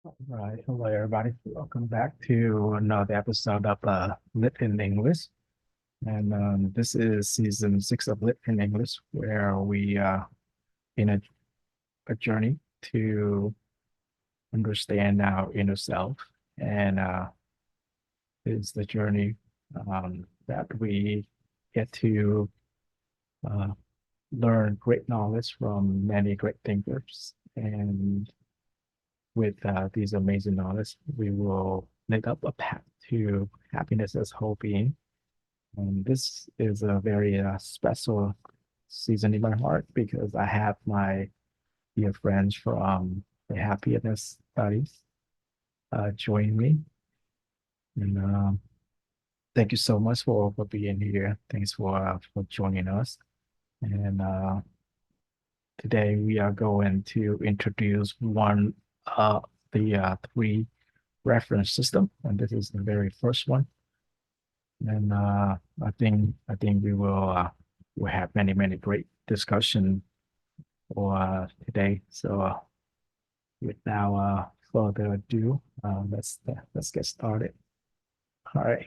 Right. Hello, everybody. Welcome back to another episode of Lit in English. And this is season 6 of Lit in English, where we in a journey to understand our inner self. And it's the journey that we get to uh, learn great knowledge from many great thinkers. And with these amazing knowledge, we will make up a path to happiness as whole being. And this is a very special season in my heart because I have my dear friends from the happiness studies join me. And thank you so much for being here. Thanks for joining us. And today we are going to introduce one of the three reference system, and this is the very first one. And I think we'll have many great discussion for today. So without further ado, let's get started. All right.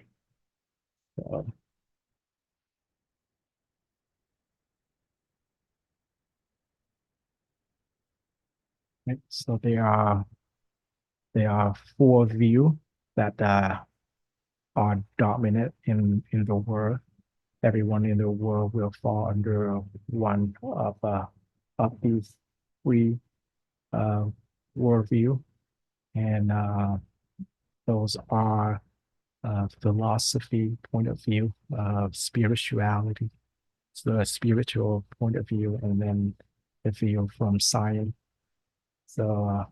So, so there are four views that are dominant in the world. Everyone in the world will fall under one of these three uh, worldview, and those are philosophy point of view, spirituality, so a spiritual point of view, and then the view from science. So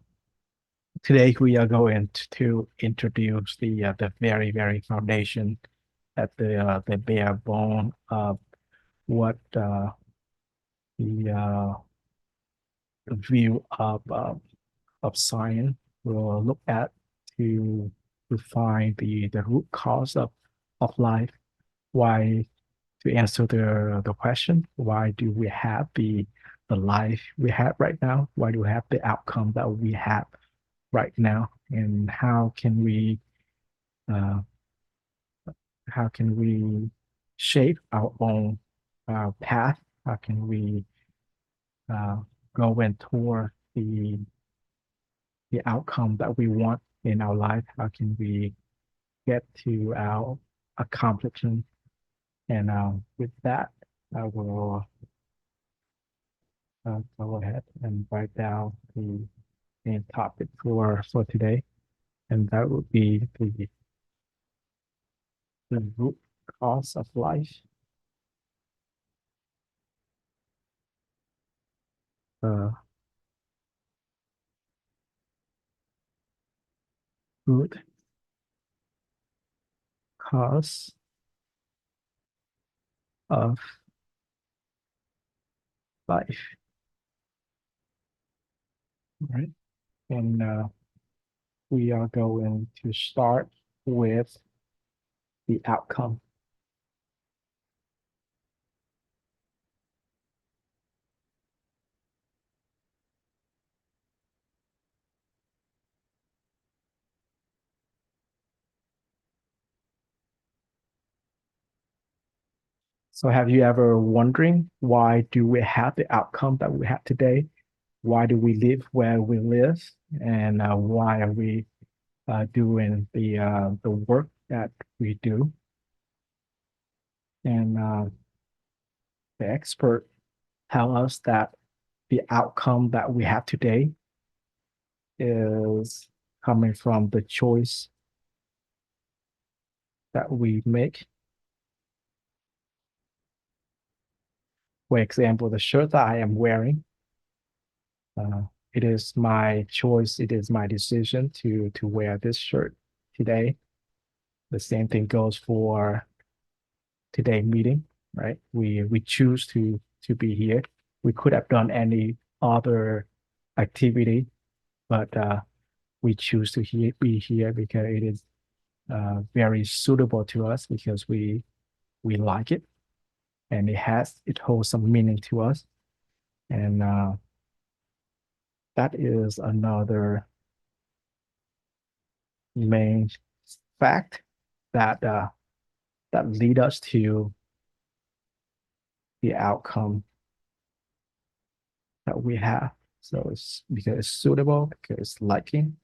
today we are going to introduce the very foundation at the bare bone of what the view of science will look at to to find the root cause of life. Why to answer the question, why do we have the life we have right now? Why do we have the outcome that we have right now? And uh, how can we shape our own path? How can we uh, go and toward the outcome that we want in our life? How can we get to our accomplishment? And with that, I will go ahead and write down the main topic for today, and that would be the root cause of life. The root cause of life, right? And we are going to start with the outcome. So have you ever wondering why do we have the outcome that we have today? Why do we live where we live? And why are we doing the work that we do? And the expert tell us that the outcome that we have today is coming from the choice that we make. For example, the shirt that I am wearing, uh, it is my choice, it is my decision to wear this shirt today. The same thing goes for today meeting, right? We choose to be here. We could have done any other activity, but we choose to be here because it is very suitable to us because we like it and it holds some meaning to us, and that is another main fact that that lead us to the outcome that we have. So it's because it's suitable, because it's liking.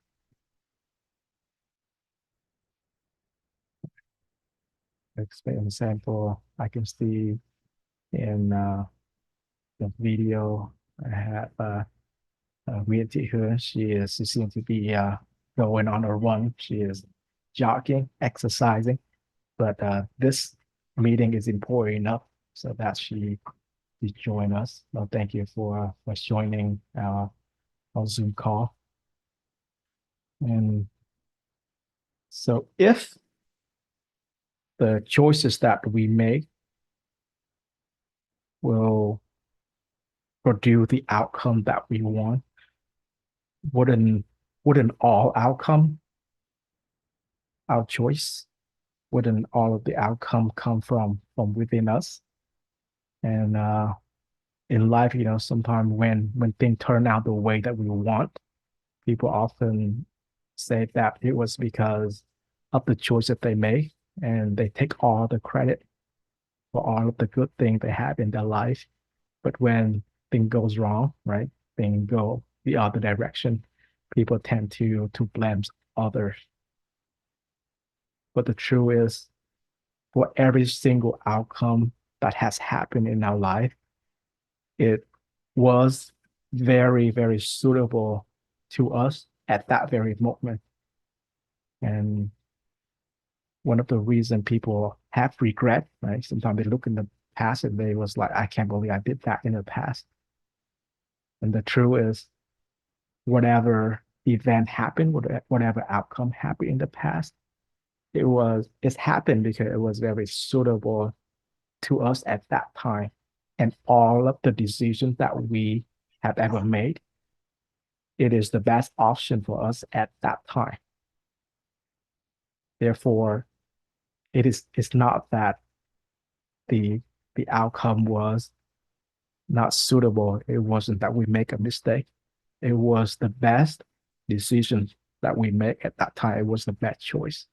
Like, for example, I can see in the video I have Nguyễn Thị Hương. She seems to be going on a run. She is jogging, exercising. But this meeting is important enough so that she join us. So thank you for joining our Zoom call. And so if the choices that we make will produce the outcome that we want, wouldn't all outcome our choice? Wouldn't all of the outcome come from within us? And in life, sometimes when things turn out the way that we want, people often say that it was because of the choice that they made, and they take all the credit for all of the good things they have in their life. But when things goes wrong, right, things go the other direction, people tend to blame others. But the truth is, for every single outcome that has happened in our life, it was very, very suitable to us at that very moment. And one of the reasons people have regret, right? Sometimes they look in the past and they was like, I can't believe I did that in the past. And the truth is, whatever event happened, whatever outcome happened in the past, it's happened because it was very suitable to us at that time. And all of the decisions that we have ever made, it is the best option for us at that time. Therefore, it's not that the outcome was not suitable. It wasn't that we make a mistake. It was the best decision that we make at that time. It was the best choice.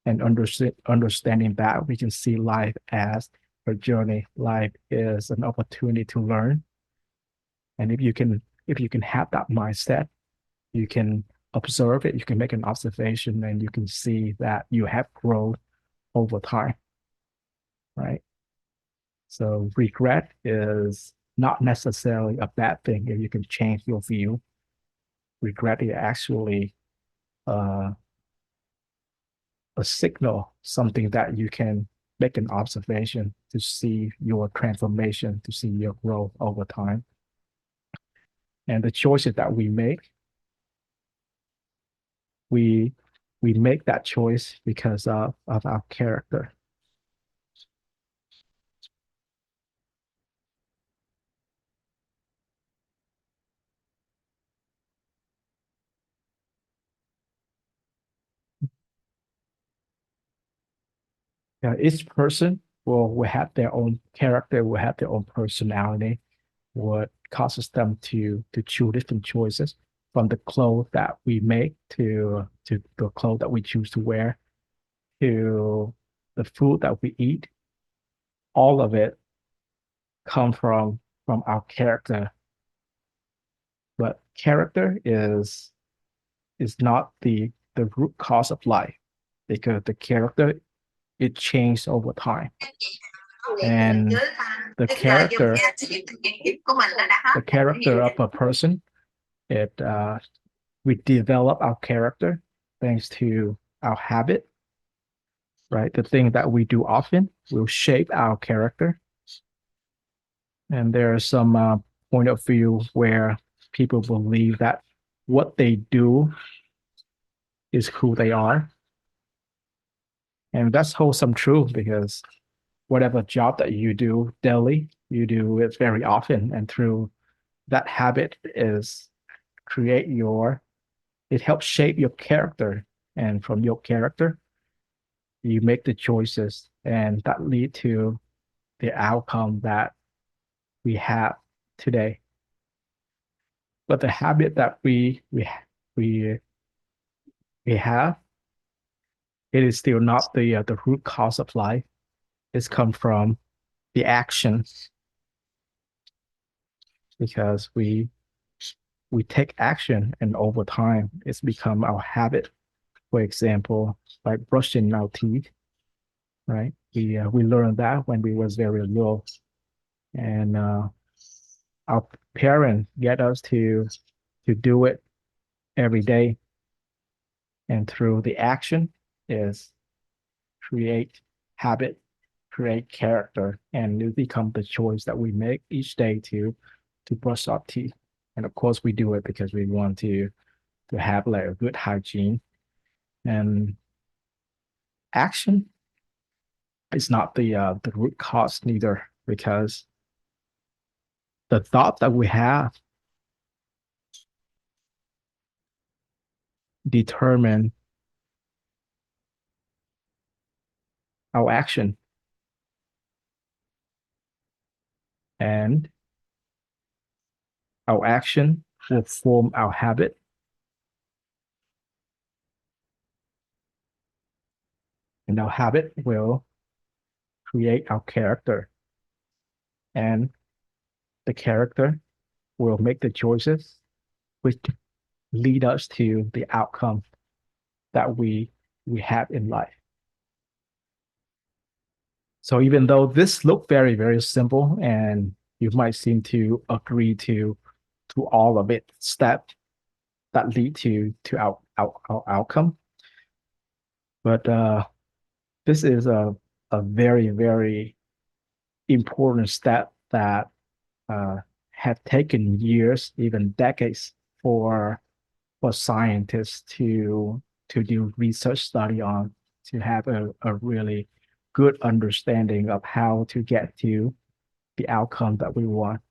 And understanding that, we can see life as a journey. Life is an opportunity to learn. And if you can have that mindset, you can observe it, you can make an observation, and you can see that you have grown over time, right? So regret is not necessarily a bad thing if you can change your view. Regret is actually uh, a signal, something that you can make an observation to see your transformation, to see your growth over time. And the choices that we make, we make that choice because of our character. Each person will have their own character, will have their own personality, what causes them to choose different choices, from the clothes that we make to the clothes that we choose to wear, to the food that we eat. All of it come from our character. But character is not the root cause of life, because the character, it changed over time. And the character of a person, it we develop our character thanks to our habit, right? The thing that we do often will shape our character. And there are some point of view where people believe that what they do is who they are. And that's wholesome truth, because whatever job that you do daily, you do it very often. And through that habit is create it helps shape your character. And from your character, you make the choices, and that lead to the outcome that we have today. But the habit that we have it is still not the root cause of life. It's come from the action because we take action and over time it's become our habit. For example, like brushing our teeth, right? We learned that when we was very little, and our parents get us to do it every day, and through the action is create habit, create character, and it become the choice that we make each day to brush our teeth. And of course, we do it because we want to have like a good hygiene. And action is not the root cause neither, because the thought that we have determine our action, and our action will form our habit, and our habit will create our character, and the character will make the choices which lead us to the outcome that we have in life. So even though this look very, very simple, and you might seem to agree to all of it step that lead to our outcome, but this is a very, very important step that uh, have taken years, even decades, for scientists to do research study on, to have a really good understanding of how to get to the outcome that we want.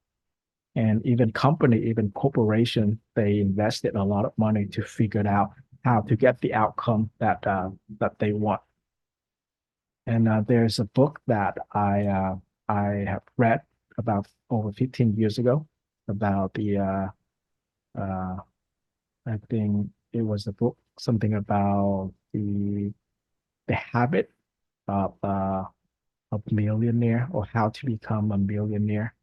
And even company, even corporation, they invested a lot of money to figure out how to get the outcome that they want. And there's a book that I have read about over 15 years ago about uh, I think it was a book something about the habit of millionaire, or how to become a millionaire.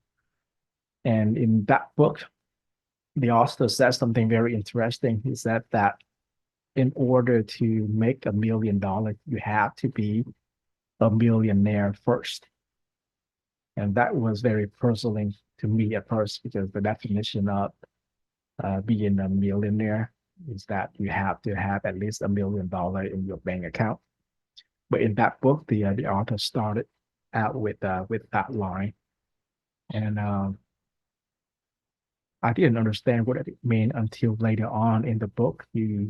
And in that book, the author says something very interesting. He said that in order to make $1 million, you have to be a millionaire first. And that was very puzzling to me at first, because the definition of being a millionaire is that you have to have at least $1 million in your bank account. But in that book, the author started out with that line, and I didn't understand what it meant until later on in the book. You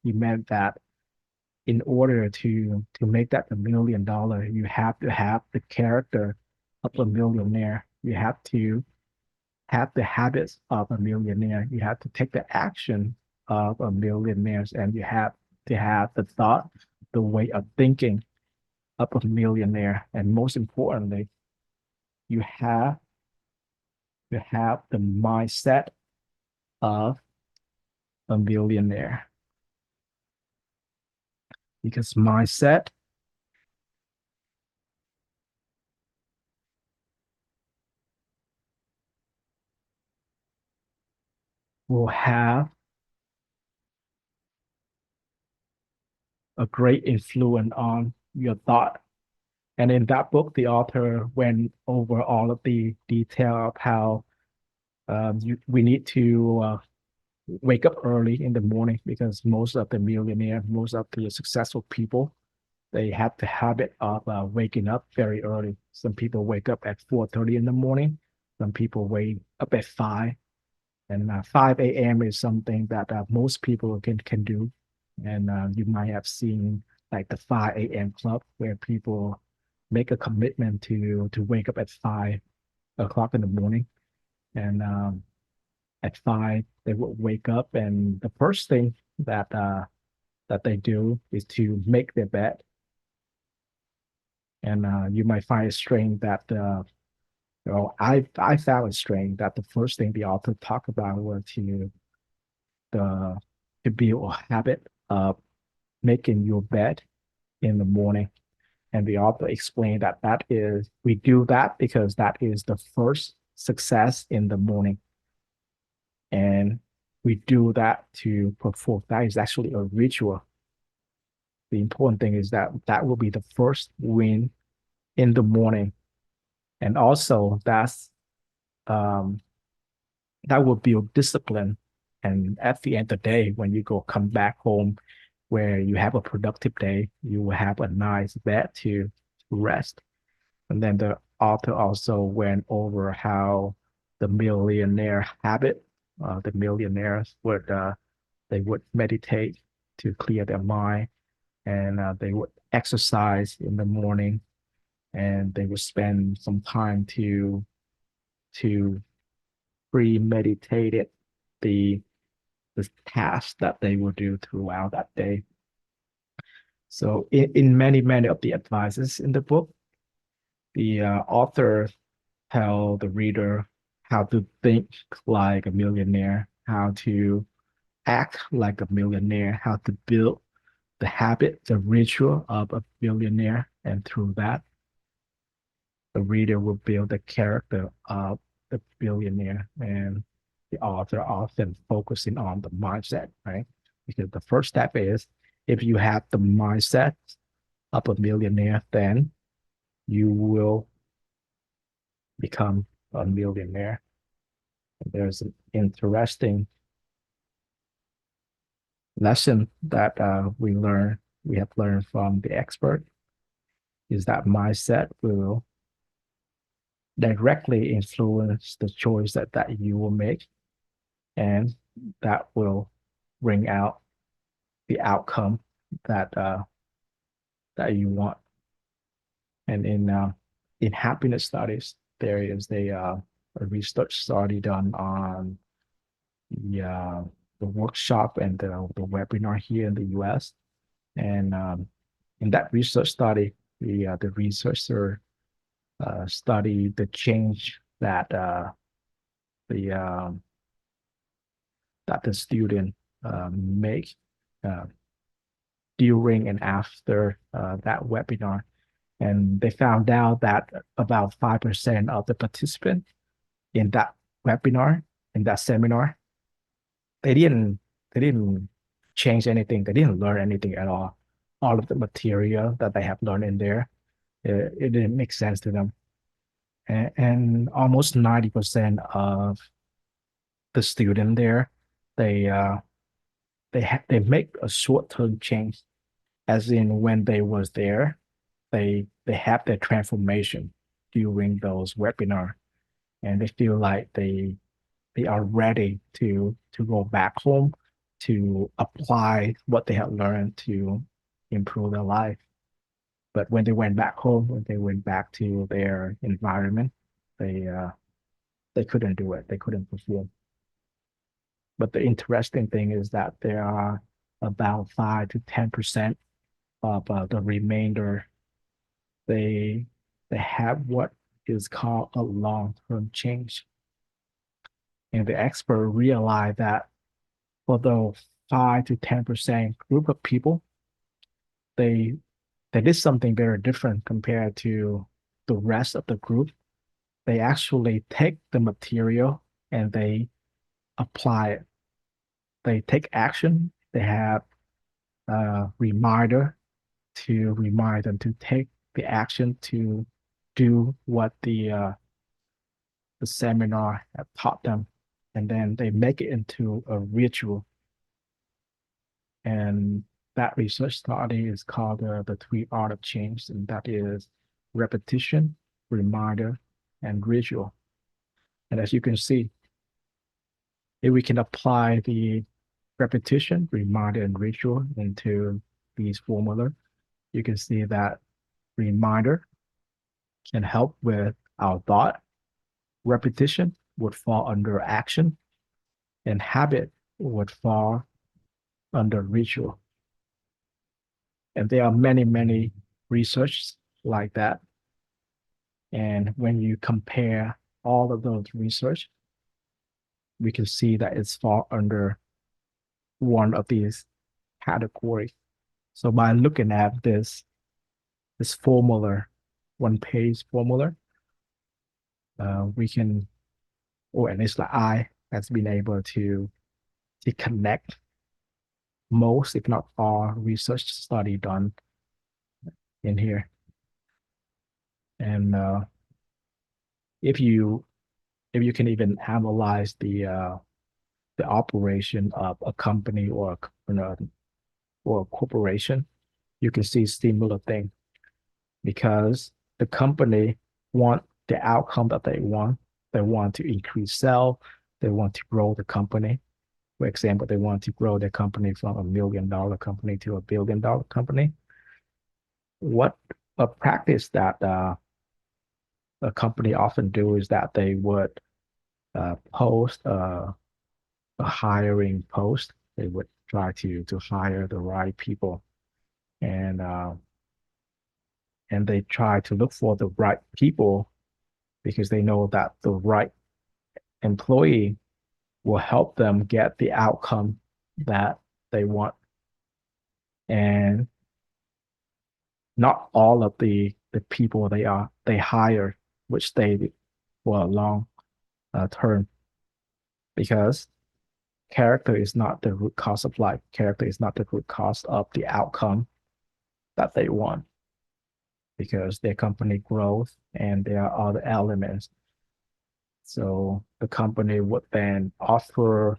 meant that in order to make that $1 million, you have to have the character of a millionaire. You have to have the habits of a millionaire. You have to take the action of a millionaire, and you have to have the thought, the way of thinking of a millionaire. And most importantly, you have to have the mindset of a millionaire, because mindset will have a great influence on your thought. And in that book, the author went over all of the detail of how we need to wake up early in the morning, because most of the millionaire, most of the successful people, they have the habit of waking up very early. Some people wake up at 4:30 in the morning. Some people wake up at 5. And 5 a.m. is something that most people can do. And you might have seen like the 5 a.m. club, where people make a commitment to wake up at 5 o'clock in the morning. And at 5, they will wake up, and the first thing that they do is to make their bed. And you might find it strange that I found it strange that the first thing the author talked about was the to build a habit of making your bed in the morning. And the author explained that we do that because that is the first success in the morning. And we do that to perform, that is actually a ritual. The important thing is that that will be the first win in the morning. And also um, that will build discipline. And at the end of the day, when you come back home where you have a productive day, you will have a nice bed to rest. And then the author also went over how the millionaire habit, the millionaires they would meditate to clear their mind, and they would exercise in the morning, and they would spend some time to premeditate it, the the tasks that they will do throughout that day. So in many of the advices in the book, the author tell the reader how to think like a millionaire, how to act like a millionaire, how to build the habit, the ritual of a millionaire. And through that, the reader will build the character of the billionaire. And the author often focusing on the mindset, right? Because the first step is if you have the mindset of a millionaire, then you will become a millionaire. There's an interesting lesson that we have learned from the expert is that mindset will directly influence the choice that you will make, and that will bring out the outcome that that you want. And in happiness studies, there is a research study done on the workshop and the webinar here in the U.S. And in that research study, the researcher studied the change the that the student make uh, during and after that webinar. And they found out that about 5% of the participants in that webinar, in that seminar, they didn't change anything. They didn't learn anything at all. All of the material that they have learned in there, it didn't make sense to them. And almost 90% of the student there, they they make a short-term change, as in when they was there, they have their transformation during those webinar, and they feel like they are ready to go back home to apply what they have learned to improve their life. But when they went back home, when they went back to their environment, they couldn't do it. They couldn't perform. But the interesting thing is that there are about 5 to 10% of the remainder. They they have what is called a long-term change. And the expert realized that for the 5 to 10% group of people, they they did something very different compared to the rest of the group. They actually take the material and they apply it. They take action. They have a reminder to remind them to take the action to do what the seminar have taught them, and then they make it into a ritual. And that research study is called the three art of change, and that is repetition, reminder, and ritual. And as you can see, if we can apply the repetition, reminder, and ritual into these formula, you can see that reminder can help with our thought, repetition would fall under action, and habit would fall under ritual. And there are many research like that. And when you compare all of those research, we can see that it's fall under one of these categories. So by looking at this formula, one page formula, we can, or at least like I has been able to connect most, if not all, research study done in here. And if you if you can even analyze the operation of a company or or a corporation, you can see similar thing because the company want the outcome that they want. They want to increase sale. They want to grow the company. For example, they want to grow their company from $1 million company to $1 billion company. What a practice that a company often do is that they would post a hiring post. They would try to hire the right people, and uh, and they try to look for the right people because they know that the right employee will help them get the outcome that they want. And not all of the people they hire which stay for a long term because character is not the root cause of life. Character is not the root cause of the outcome that they want because their company growth and there are other elements. So the company would then offer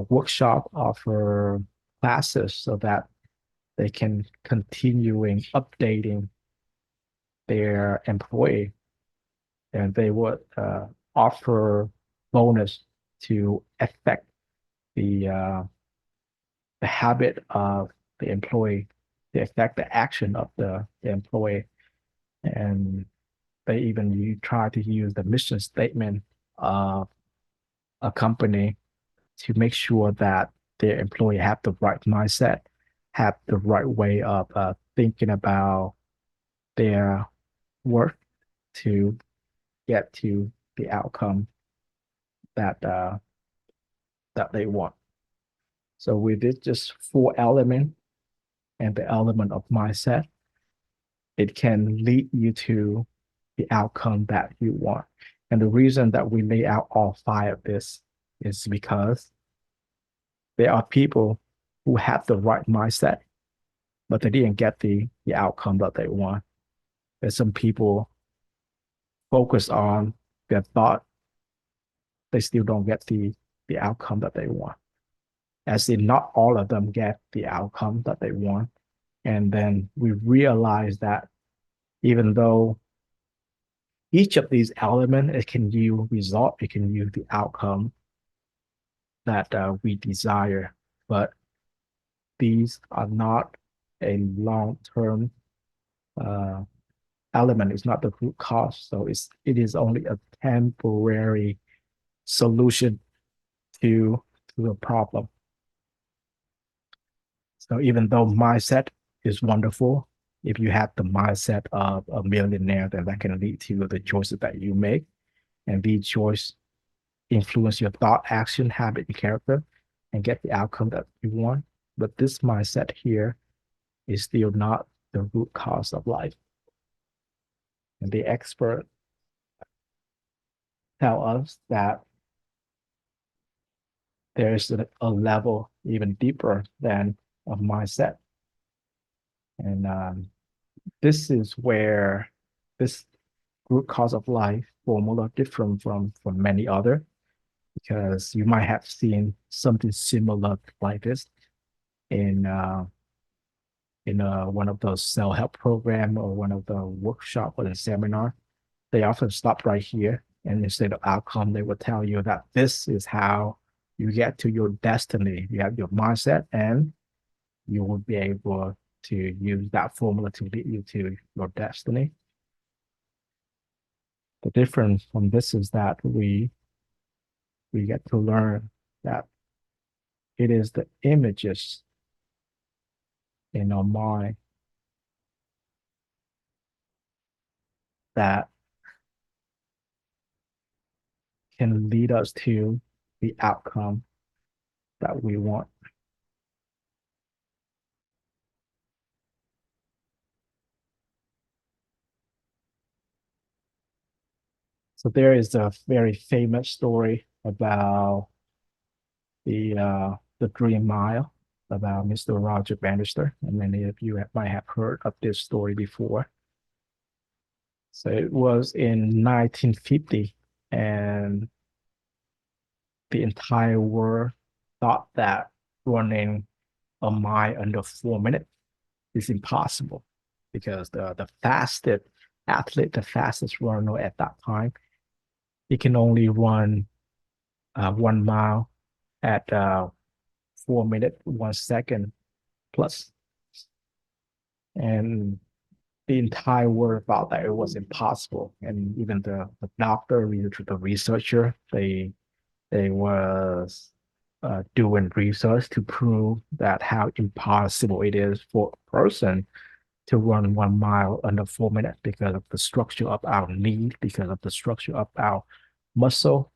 workshop, offer classes so that they can continuing updating their employee, and they would offer bonus to affect the the habit of the employee, to affect the action of the employee, and they even you try to use the mission statement of a company to make sure that their employee have the right mindset, have the right way of thinking about their work to get to the outcome that that they want. So we did just four elements, and the element of mindset, it can lead you to the outcome that you want. And the reason that we lay out all five of this is because there are people who have the right mindset, but they didn't get the outcome that they want. There's some people focus on their thought, they still don't get the outcome that they want. As in, not all of them get the outcome that they want. And then we realize that even though each of these elements, it can yield result, it can yield the outcome that we desire, but these are not a long-term uh, element. It's not the root cause, so it is only a temporary solution to a problem. So even though mindset is wonderful, if you have the mindset of a millionaire, then that can lead to the choices that you make, and these choices influence your thought, action, habit, and character, and get the outcome that you want. But this mindset here is still not the root cause of life. And the expert tell us that there's a level even deeper than of mindset. And this is where this root cause of life formula different from many other, because you might have seen something similar like this in one of those self-help program or one of the workshop or the seminar. They often stop right here, and instead of outcome, they will tell you that this is how you get to your destiny. You have your mindset, and you will be able to use that formula to lead you to your destiny. The difference from this is that we get to learn that it is the images in our mind that can lead us to the outcome that we want. So there is a very famous story about the Green Mile, about Mr. Roger Bannister, and many of you might have heard of this story before. So it was in 1950, and the entire world thought that running a mile under 4 minutes is impossible because the fastest athlete, the fastest runner at that time, he can only run 1 mile at 4 minutes, 1 second plus. And the entire world thought that it was impossible. And even the doctor, the researcher, they was doing research to prove that how impossible it is for a person to run 1 mile under 4 minutes because of the structure of our knee, because of the structure of our muscle.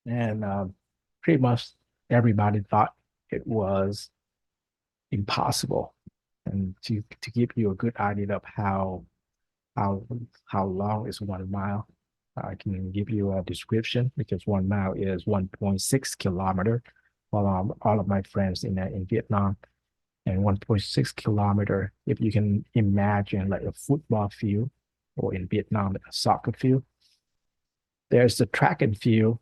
And pretty much everybody thought it was impossible. And to give you a good idea of how how long is 1 mile, I can give you a description because 1 mile is 1.6 kilometer. All of my friends in Vietnam, and 1.6 kilometer, if you can imagine like a football field, or in Vietnam, a soccer field, there's the track and field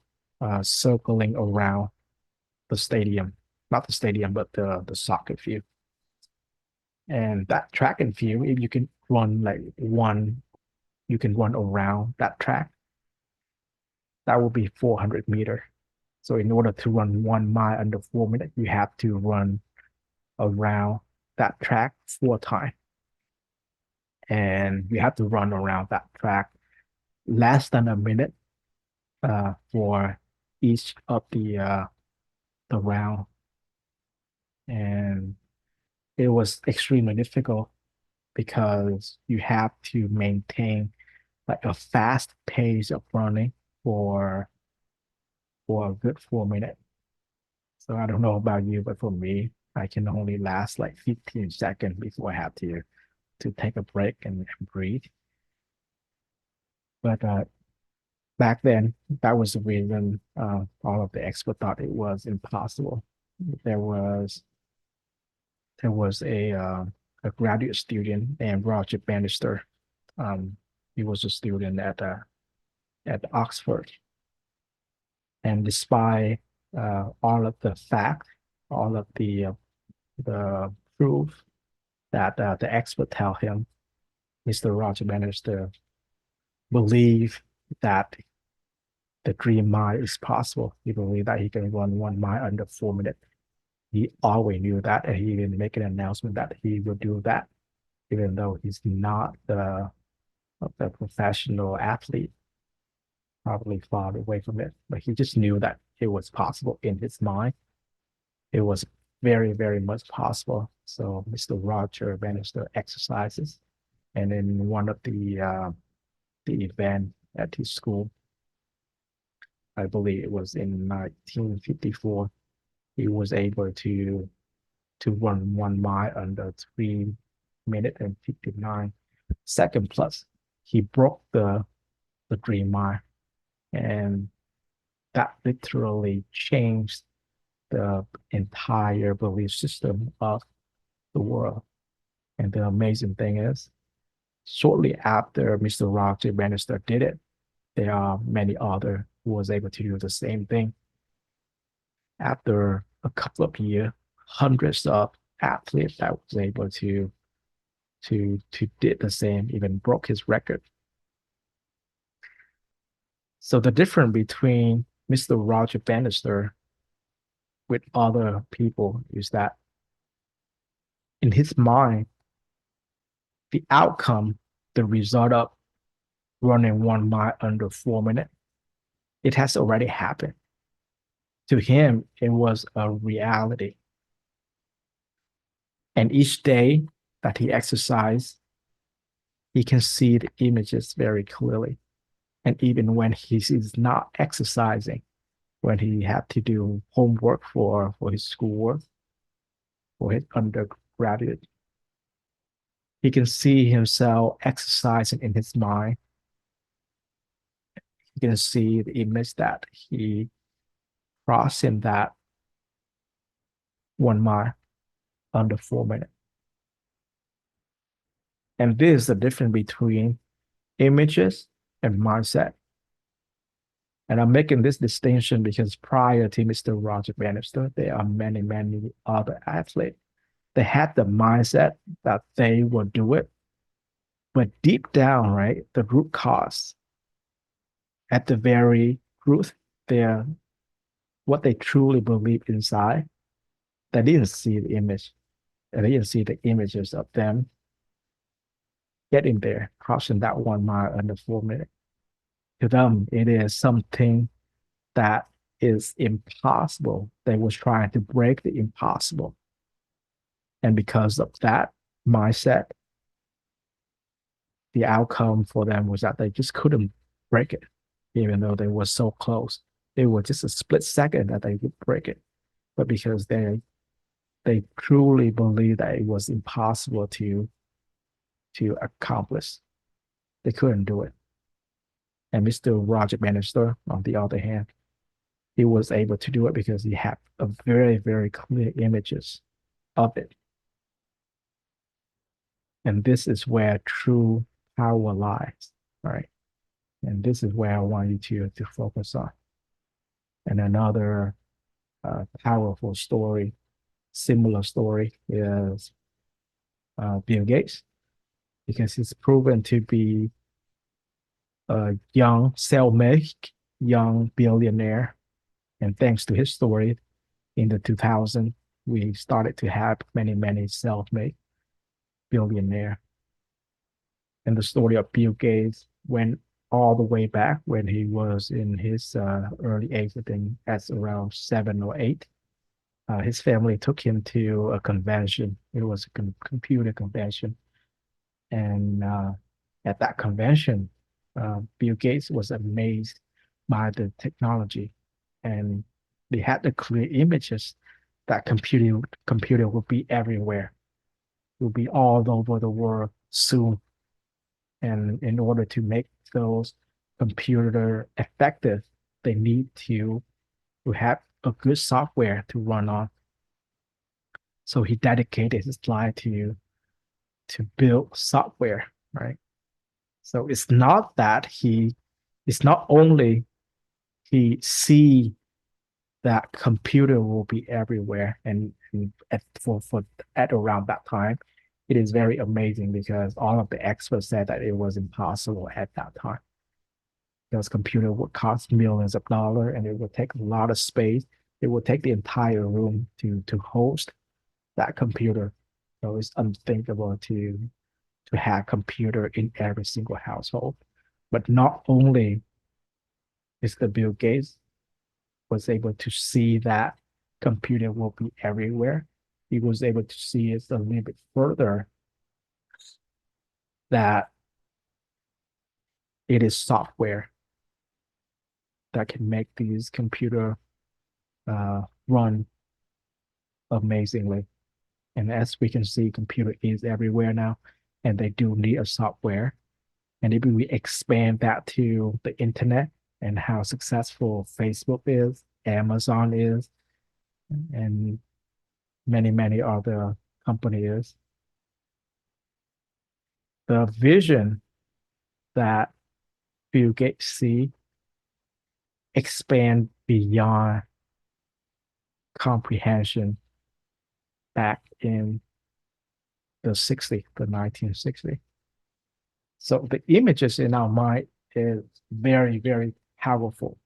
circling around the stadium, not the stadium, but the soccer field. And that track and field, if you can run like you can run around that track, that will be 400 meter. So in order to run 1 mile under 4 minutes, you have to run around that track 4 times. And you have to run around that track less than a minute for each of the round. And it was extremely difficult because you have to maintain like a fast pace of running for a good 4 minutes. So I don't know about you, but for me, I can only last like 15 seconds before I have to take a break and breathe. But back then, that was the reason all of the experts thought it was impossible. There was there was a graduate student named Roger Bannister. He was a student at Oxford, and despite all of the fact, all of the proof that the expert tell him, Mr. Roger Bannister believe that the Green Mile is possible. He believed that he can run 1 mile under 4 minutes. He always knew that, and he even make an announcement that he would do that, even though he's not the professional athlete, probably far away from it. But he just knew that it was possible in his mind. It was very, very much possible. So Mr. Roger Bannister exercises, and in one of the event at his school, I believe it was in 1954, he was able to run 1 mile under 3 minutes and 59 seconds plus. He broke the Green Mile, and that literally changed the entire belief system of the world. And the amazing thing is, shortly after Mr. Roger Bannister did it, there are many other who was able to do the same thing. After a couple of years, hundreds of athletes that was able to did the same, even broke his record. So the difference between Mr. Roger Bannister with other people is that in his mind, the outcome, the result of running 1 mile under 4 minutes, it has already happened. To him, it was a reality. And each day that he exercised, he can see the images very clearly. And even when he is not exercising, when he had to do homework for his schoolwork, for his undergraduate, he can see himself exercising in his mind. You can see the image that he crossed in that 1 mile under 4 minutes. And this is the difference between images and mindset. And I'm making this distinction because prior to Mr. Roger Bannister, there are many, many other athletes. They had the mindset that they will do it. But deep down, right, the root cause at the very root, they're what they truly believe inside. They didn't see the image. They didn't see the images of them getting there, crossing that 1 mile under 4 minutes. To them, it is something that is impossible. They was trying to break the impossible. And because of that mindset, the outcome for them was that they just couldn't break it, even though they were so close. It was just a split second that they would break it. But because they truly believed that it was impossible to accomplish, they couldn't do it. And Mr. Roger Bannister, on the other hand, he was able to do it because he had a very, very clear images of it. And this is where true power lies, right? And this is where I want you to focus on. And another powerful story, similar story, is Bill Gates, because he's proven to be a young self-made, young billionaire. And thanks to his story, in the 2000s, we started to have many, many self-made billionaire. And the story of Bill Gates went all the way back when he was in his early age, I think that's around 7 or 8. His family took him to a convention. It was a computer convention. And at that convention, Bill Gates was amazed by the technology. And they had the clear images that computer will be everywhere. It will be all over the world soon. And in order to make those computer effective, they need to have a good software to run on. So he dedicated his life to build software, right? So it's not only he see that computer will be everywhere, and at around that time, it is very amazing because all of the experts said that it was impossible at that time. Because computer would cost millions of dollars and it would take a lot of space. It would take the entire room to host that computer. So it's unthinkable to have computer in every single household. But not only is the Bill Gates was able to see that computer will be everywhere, he was able to see it a little bit further, that it is software that can make these computer run amazingly. And as we can see, computer is everywhere now, and they do need a software. And if we expand that to the internet and how successful Facebook is, Amazon is, and many, many other companies, the vision that Bill Gates see expand beyond comprehension back in the 1960s. So the images in our mind is very, very powerful.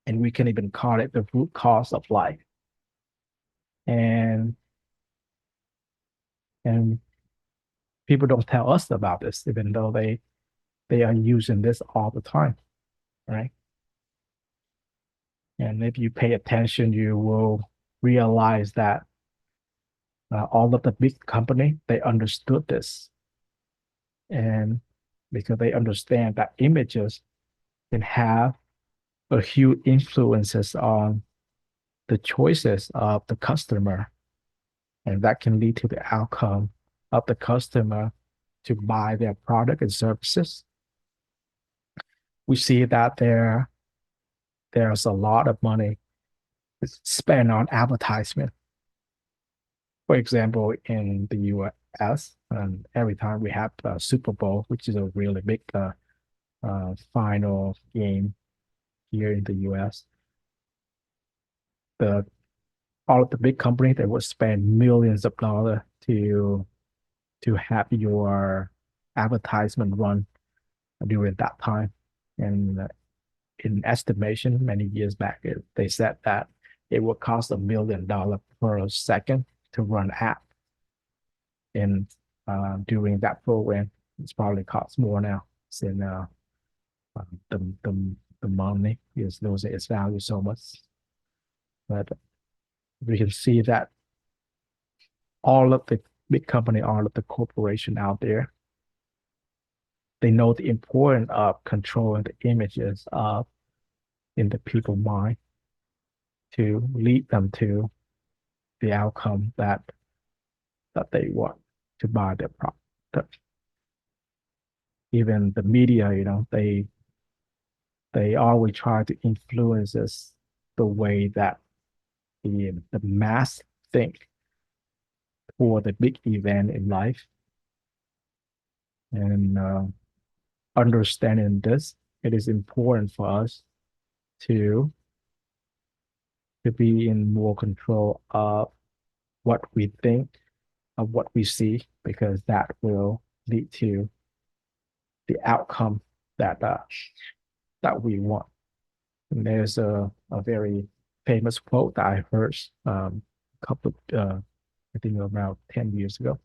And we can even call it the root cause of life. And people don't tell us about this, even though they are using this all the time, right? And if you pay attention, you will realize that all of the big company, they understood this. And because they understand that images can have a huge influences on the choices of the customer. And that can lead to the outcome of the customer to buy their product and services. we see that there's a lot of money spent on advertisement. For example, in the US, every time we have a Super Bowl, which is a really big final game here in the US, the all of the big companies they would spend millions of dollars to have your advertisement run during that time. And in estimation, many years back, they said that it would cost $1 million per second to run ad. And during that program, it's probably costs more now since the money is losing its value so much. But we can see that all of the big company, all of the corporation out there, they know the importance of controlling the images of in the people mind to lead them to the outcome that they want to buy their product. Even the media, they always try to influence us the way that the mass think for the big event in life. And understanding this, it is important for us to be in more control of what we think, of what we see, because that will lead to the outcome that we want. And there's a very famous quote that I heard a couple of, I think about 10 years ago.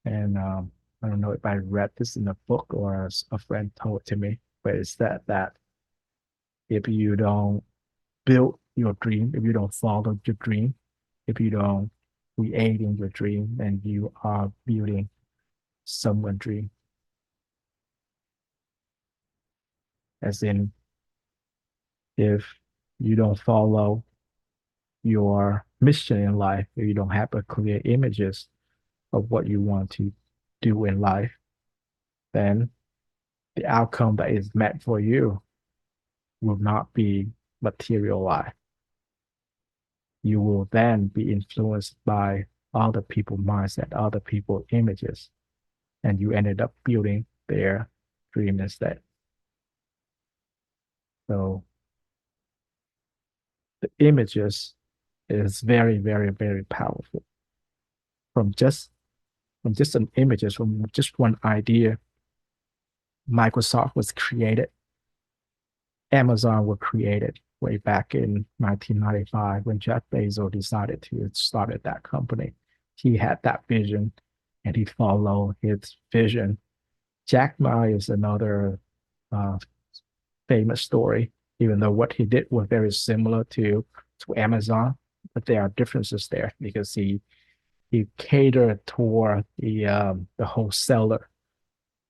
And I don't know if I read this in a book or a friend told it to me, but it's that if you don't build your dream, if you don't follow your dream, if you don't create in your dream, then you are building someone's dream. As in, if you don't follow your mission in life, if you don't have a clear images of what you want to do in life, then the outcome that is meant for you will not be materialized. You will then be influenced by other people's mindset, other people's images, and you ended up building their dream instead. So the images is very, very, very powerful. From just an images, from just one idea, Microsoft was created, Amazon was created way back in 1995 when Jeff Bezos decided to start that company. He had that vision and he followed his vision. Jack Ma is another uh, famous story, even though what he did was very similar to Amazon, but there are differences there because he catered toward the wholesaler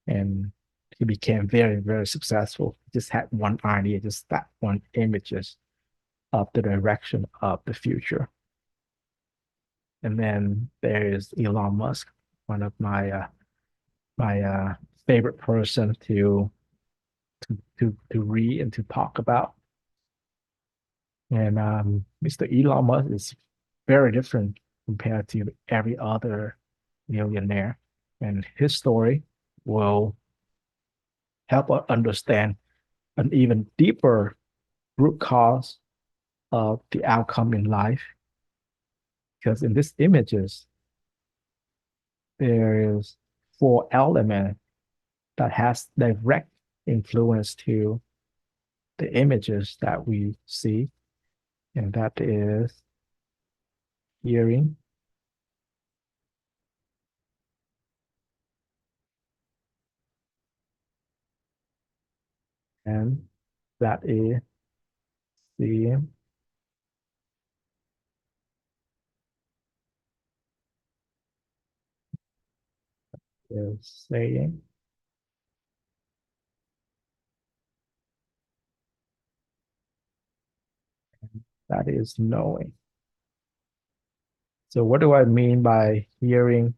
and he became very, very successful. He just had one idea, just that one images of the direction of the future. And then there is Elon Musk, one of my favorite person to read and to talk about. And Mr. Elon Musk is very different compared to every other millionaire. And his story will help us understand an even deeper root cause of the outcome in life. Because in these images, there is four elements that has direct influence to the images that we see, and that is hearing, and that is seeing, is saying, that is knowing. So what do I mean by hearing,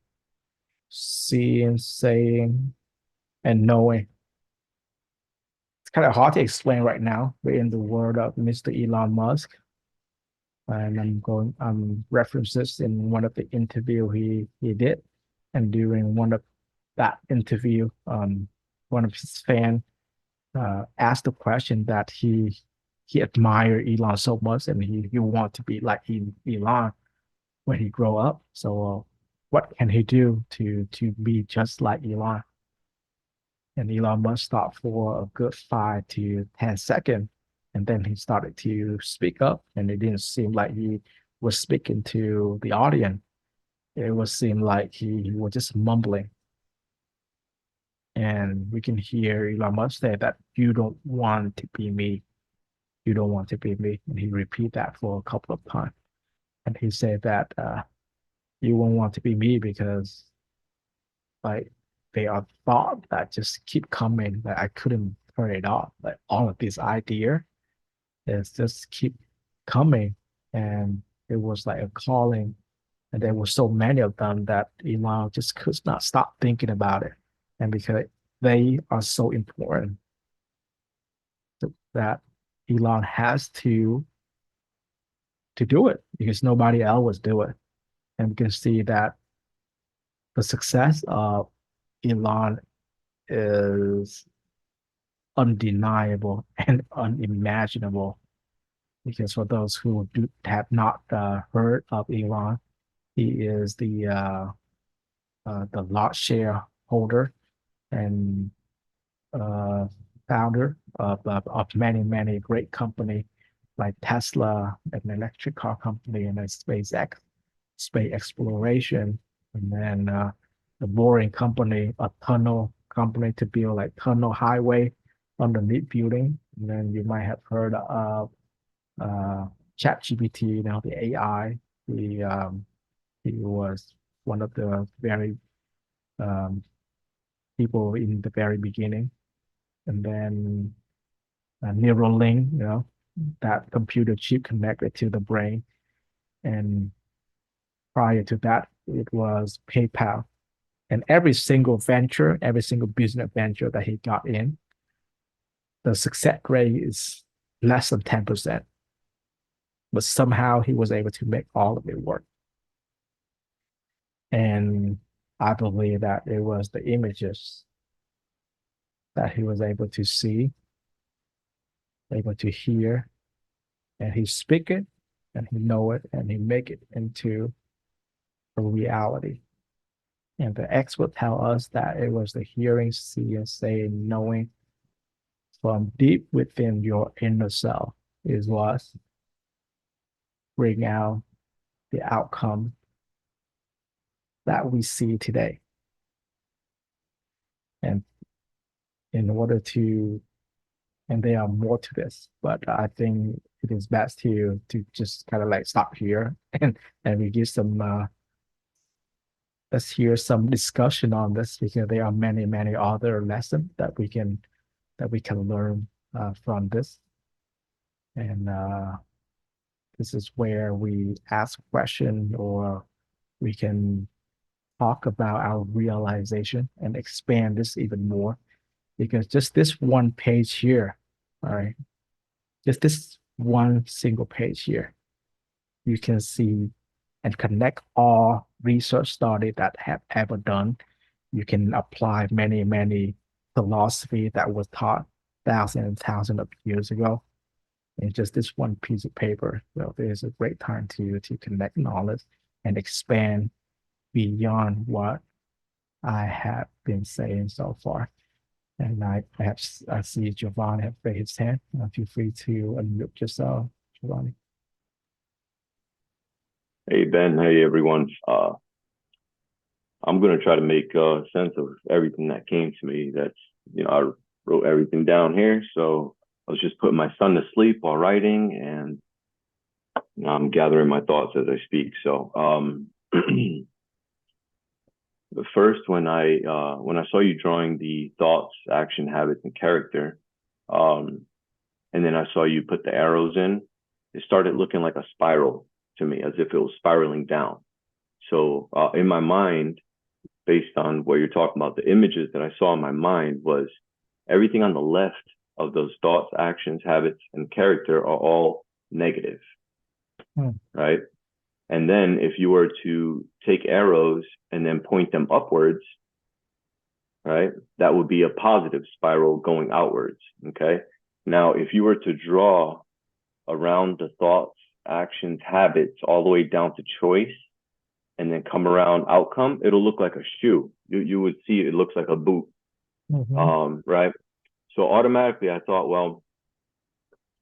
seeing, saying, and knowing? it's kind of hard to explain right now. We're in the world of Mr. Elon Musk, and I'm references in one of the interview he did, and during one of that interview, one of his fan asked the question that he admired Elon so much, and he want to be like Elon when he grow up. So what can he do to be just like Elon? And Elon Musk stopped for a good 5 to 10 seconds, and then he started to speak up, and it didn't seem like he was speaking to the audience. It was seemed like he was just mumbling, and we can hear Elon Musk say that you don't want to be me, you don't want to be me, and he repeat that for a couple of times, and he said that you won't want to be me because like they are thought that just keep coming that I couldn't turn it off. Like all of this idea is just keep coming. And it was like a calling. And there were so many of them that Elon just could not stop thinking about it. And because they are so important that Elon has to do it because nobody else was do it. And we can see that the success of Elon is undeniable and unimaginable. Because for those who have not heard of Elon, he is the large shareholder and uh, founder of many great company like Tesla, an electric car company, and a SpaceX, space exploration, and then the boring company, a tunnel company to build like tunnel highway underneath building. And then you might have heard of uh, ChatGPT, now the AI. He was one of the very um, people in the very beginning. And then Neuralink, that computer chip connected to the brain. And prior to that, it was PayPal. And every single venture, every single business venture that he got in, the success rate is less than 10%. But somehow he was able to make all of it work. And I believe that it was the images that he was able to see, able to hear, and he speak it, and he know it, and he make it into a reality. And the expert tell us that it was the hearing, seeing, saying, knowing from deep within your inner self is what bring out the outcome that we see today. And in order to, and there are more to this, but I think it is best to just kind of like stop here and we give some let's hear some discussion on this because there are many other lessons that we can learn from this. And this is where we ask question or we can talk about our realization and expand this even more because just this one page here, all right, just this one single page here, you can see and connect all research study that have ever done. You can apply many philosophy that was taught thousands and thousands of years ago in just this one piece of paper. So there's a great time to connect knowledge and expand beyond what I have been saying so far. And I perhaps I see Giovanni have raised his hand. Feel free to unmute yourself, Giovanni. Hey Ben, hey everyone. I'm gonna try to make sense of everything that came to me. I wrote everything down here, so I was just putting my son to sleep while writing, and I'm gathering my thoughts as I speak. So, first, when I saw you drawing the thoughts, action, habits, and character, and then I saw you put the arrows in, it started looking like a spiral to me, as if it was spiraling down. So in my mind, based on what you're talking about, the images that I saw in my mind was everything on the left of those thoughts, actions, habits, and character are all negative, right? And then if you were to take arrows and then point them upwards, right, that would be a positive spiral going outwards, okay? Now, if you were to draw around the thoughts, actions, habits, all the way down to choice, and then come around outcome, it'll look like a shoe. You would see it looks like a boot, right? So automatically I thought, well,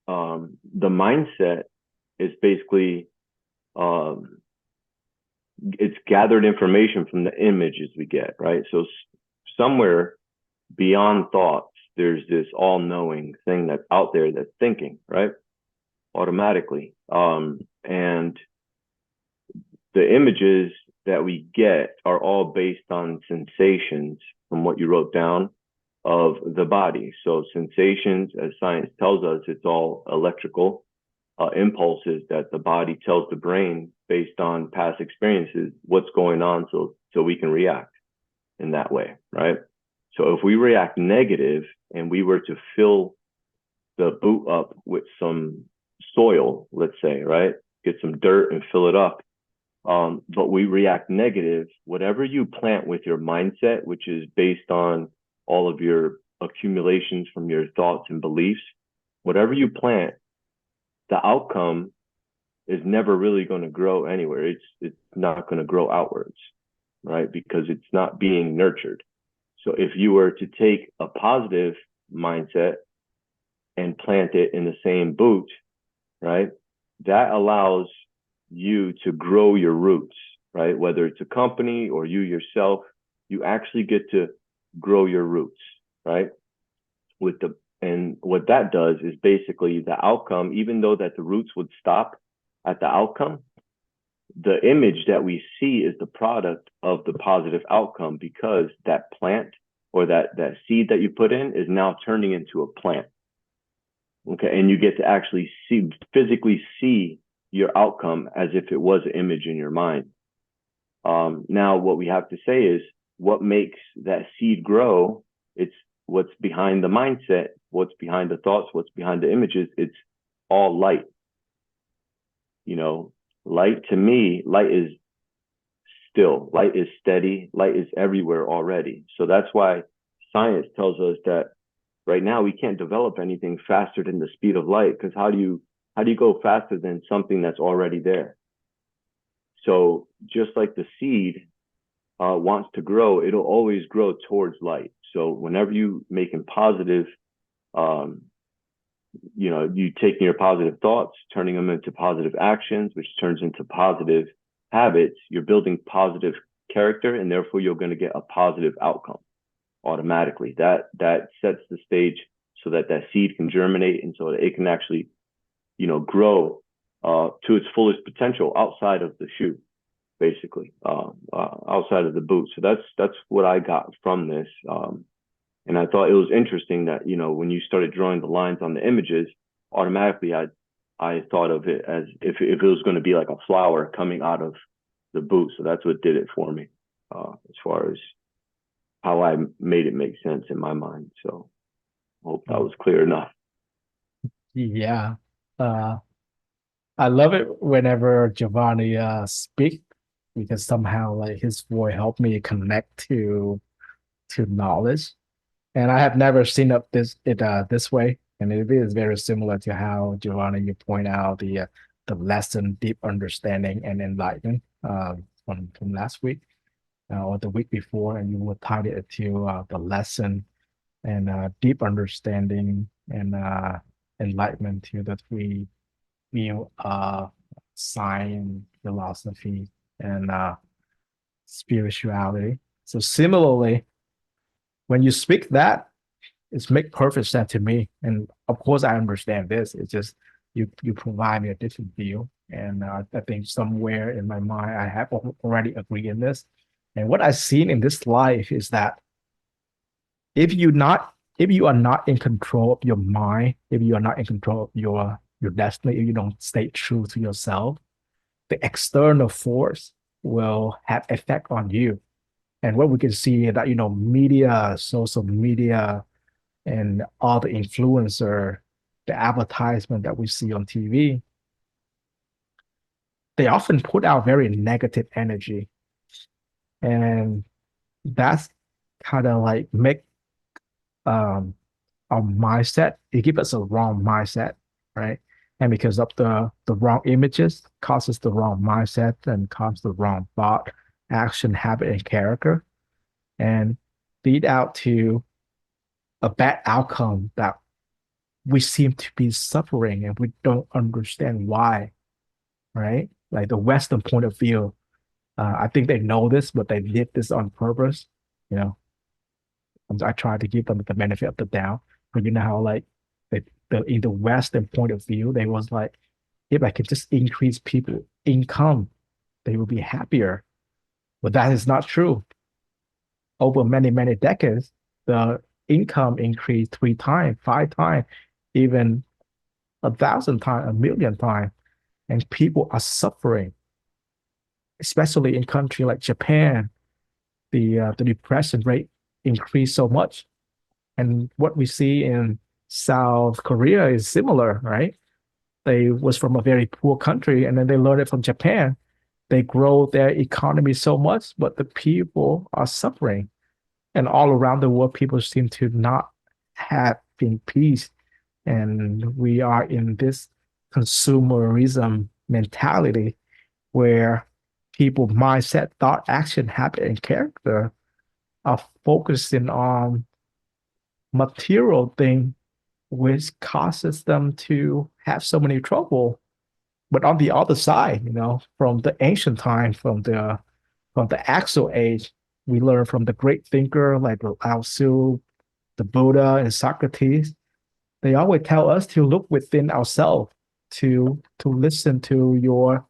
the mindset is basically, it's gathered information from the images we get, right? So somewhere beyond thoughts, there's this all-knowing thing that's out there that's thinking, right? Automatically. And the images that we get are all based on sensations from what you wrote down of the body. So sensations, as science tells us, it's all electrical impulses that the body tells the brain based on past experiences, what's going on, so we can react in that way, right? So if we react negative and we were to fill the boot up with some soil, let's say, right? Get some dirt and fill it up. But we react negative, whatever you plant with your mindset, which is based on all of your accumulations from your thoughts and beliefs, whatever you plant, the outcome is never really going to grow anywhere. It's not going to grow outwards, right? Because it's not being nurtured. So if you were to take a positive mindset and plant it in the same boot, right, that allows you to grow your roots, right? Whether it's a company or you yourself, you actually get to grow your roots, right? And what that does is basically the outcome, even though that the roots would stop at the outcome, the image that we see is the product of the positive outcome, because that plant or that seed that you put in is now turning into a plant. Okay, and you get to actually physically see your outcome as if it was an image in your mind. Now, what we have to say is what makes that seed grow. It's what's behind the mindset, what's behind the thoughts, what's behind the images. It's all light. You know, light, to me, light is still, light is steady, light is everywhere already. So that's why science tells us that right now we can't develop anything faster than the speed of light, because how do you go faster than something that's already there? So just like the seed wants to grow, it'll always grow towards light. So whenever you making positive, you taking your positive thoughts, turning them into positive actions, which turns into positive habits, you're building positive character, and therefore you're going to get a positive outcome automatically. That sets the stage so that seed can germinate, and so that it can actually, grow to its fullest potential outside of the shoe, basically, outside of the boot. So that's what I got from this. And I thought it was interesting that, when you started drawing the lines on the images, automatically I thought of it as if it was going to be like a flower coming out of the boot. So that's what did it for me, as far as how I made it make sense in my mind. So I hope that was clear enough. Yeah. I love it whenever Giovanni speak, because somehow like his voice helped me connect to knowledge. And I have never seen it this way. And it is very similar to how, Giovanni, you point out the lesson, deep understanding and enlightenment from last week or the week before, and you would tie it to the lesson and deep understanding and enlightenment to the three science, philosophy, and spirituality. So similarly, when you speak that, it's make perfect sense to me. And of course, I understand this. It's just you provide me a different view, and I think somewhere in my mind I have already agreed in this. And what I've seen in this life is that if you are not in control of your mind, if you are not in control of your destiny, if you don't stay true to yourself, the external force will have effect on you. And what we can see is that, media, social media, and all the influencer, the advertisement that we see on TV, they often put out very negative energy. And that's kind of like make um our mindset, it gives us a wrong mindset, right? And because of the wrong images, causes the wrong mindset and causes the wrong thought, action, habit, and character, and lead out to a bad outcome that we seem to be suffering and we don't understand why, right? Like the Western point of view, I think they know this, but they did this on purpose. You know, I try to give them the benefit of the doubt, but you know how like in the Western point of view, they was like, if I could just increase people income, they will be happier. But that is not true. Over many, many decades, the income increased 3 times, 5 times, even 1,000 times, 1,000,000 times, and people are suffering, especially in country like Japan. The depression rate increased so much, and what we see in South Korea is similar, right? They was from a very poor country, and then they learned it from Japan. They grow their economy so much, but the people are suffering. And all around the world, people seem to not have in peace. And we are in this consumerism mentality where people mindset, thought, action, habit, and character are focusing on material thing, which causes them to have so many trouble. But on the other side, from the ancient time, from the Axle age, we learn from the great thinker like Lao Tzu, the Buddha, and Socrates. They always tell us to look within ourselves, to listen to your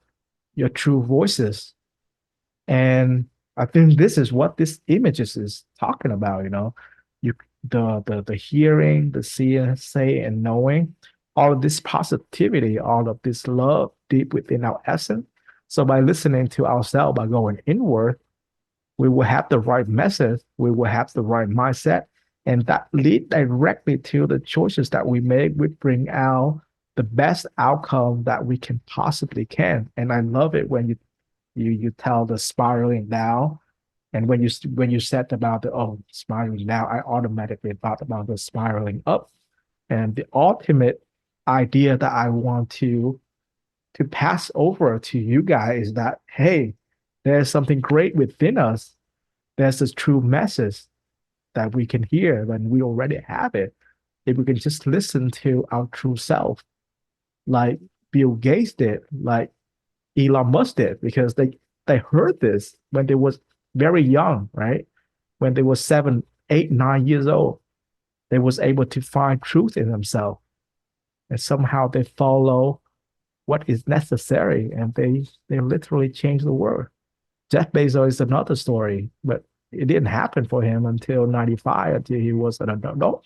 true voices. And I think this is what this images is talking about, You the hearing, the seeing, saying, and knowing, all of this positivity, all of this love deep within our essence. So by listening to ourselves, by going inward, we will have the right message, we will have the right mindset, and that lead directly to the choices that we make. We bring out the best outcome that we can possibly can. And I love it when you tell the spiraling down. And when you said about the spiraling down, I automatically thought about the spiraling up. And the ultimate idea that I want to pass over to you guys is that, hey, there's something great within us. There's this true message that we can hear, and we already have it. If we can just listen to our true self, like Bill Gates did, like Elon Musk did, because they heard this when they was very young, right? When they were 7, 8, 9 years old, they was able to find truth in themselves, and somehow they follow what is necessary, and they literally change the world. Jeff Bezos is another story, but it didn't happen for him until 95, until he was an adult.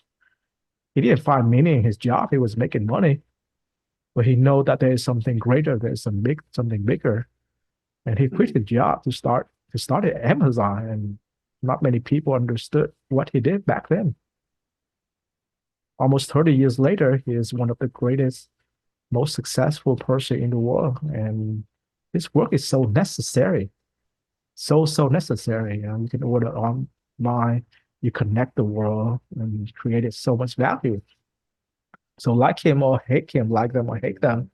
He didn't find meaning in his job. He was making money, but he know that there is something greater, there's something bigger. And he quit his job to start at Amazon, and not many people understood what he did back then. Almost 30 years later, he is one of the greatest, most successful person in the world. And his work is so necessary, so necessary. You can order online, you connect the world, and you created so much value. So like him or hate him, like them or hate them,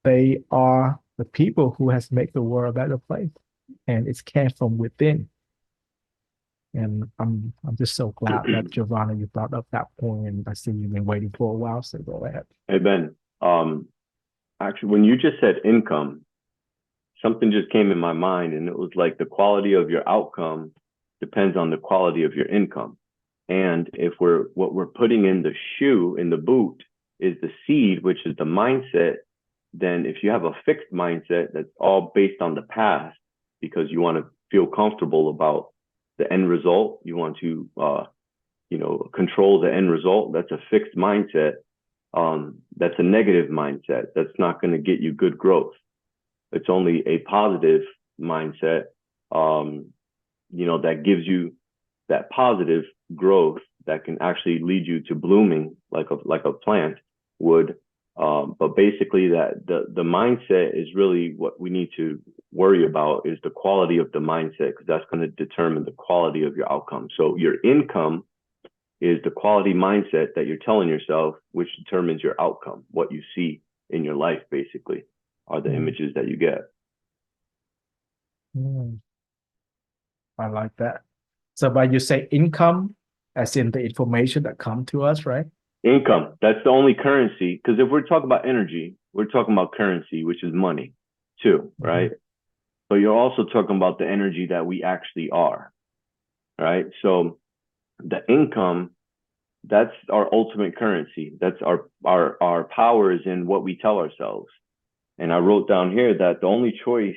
they are the people who has made the world a better place, and it came from within. And I'm just so glad that Giovanna, you brought up that point, and I see you've been waiting for a while, so go ahead. Hey Ben, actually, when you just said income, something just came in my mind, and it was like the quality of your outcome depends on the quality of your income. And if what we're putting in the shoe, in the boot, is the seed, which is the mindset, then if you have a fixed mindset that's all based on the past, because you want to feel comfortable about the end result, you want to control the end result, that's a fixed mindset. That's a negative mindset. That's not going to get you good growth. It's only a positive mindset, that gives you that positive growth that can actually lead you to blooming like a plant would. But basically that the mindset is really what we need to worry about, is the quality of the mindset, because that's going to determine the quality of your outcome. So your income is the quality mindset that you're telling yourself, which determines your outcome. What you see in your life basically are the images that you get. I like that. So by you say income, as in the information that come to us, right? Income, that's the only currency. Because if we're talking about energy, we're talking about currency, which is money too, right? But you're also talking about the energy that we actually are, right? So the income, that's our ultimate currency. That's our power is in what we tell ourselves. And I wrote down here that the only choice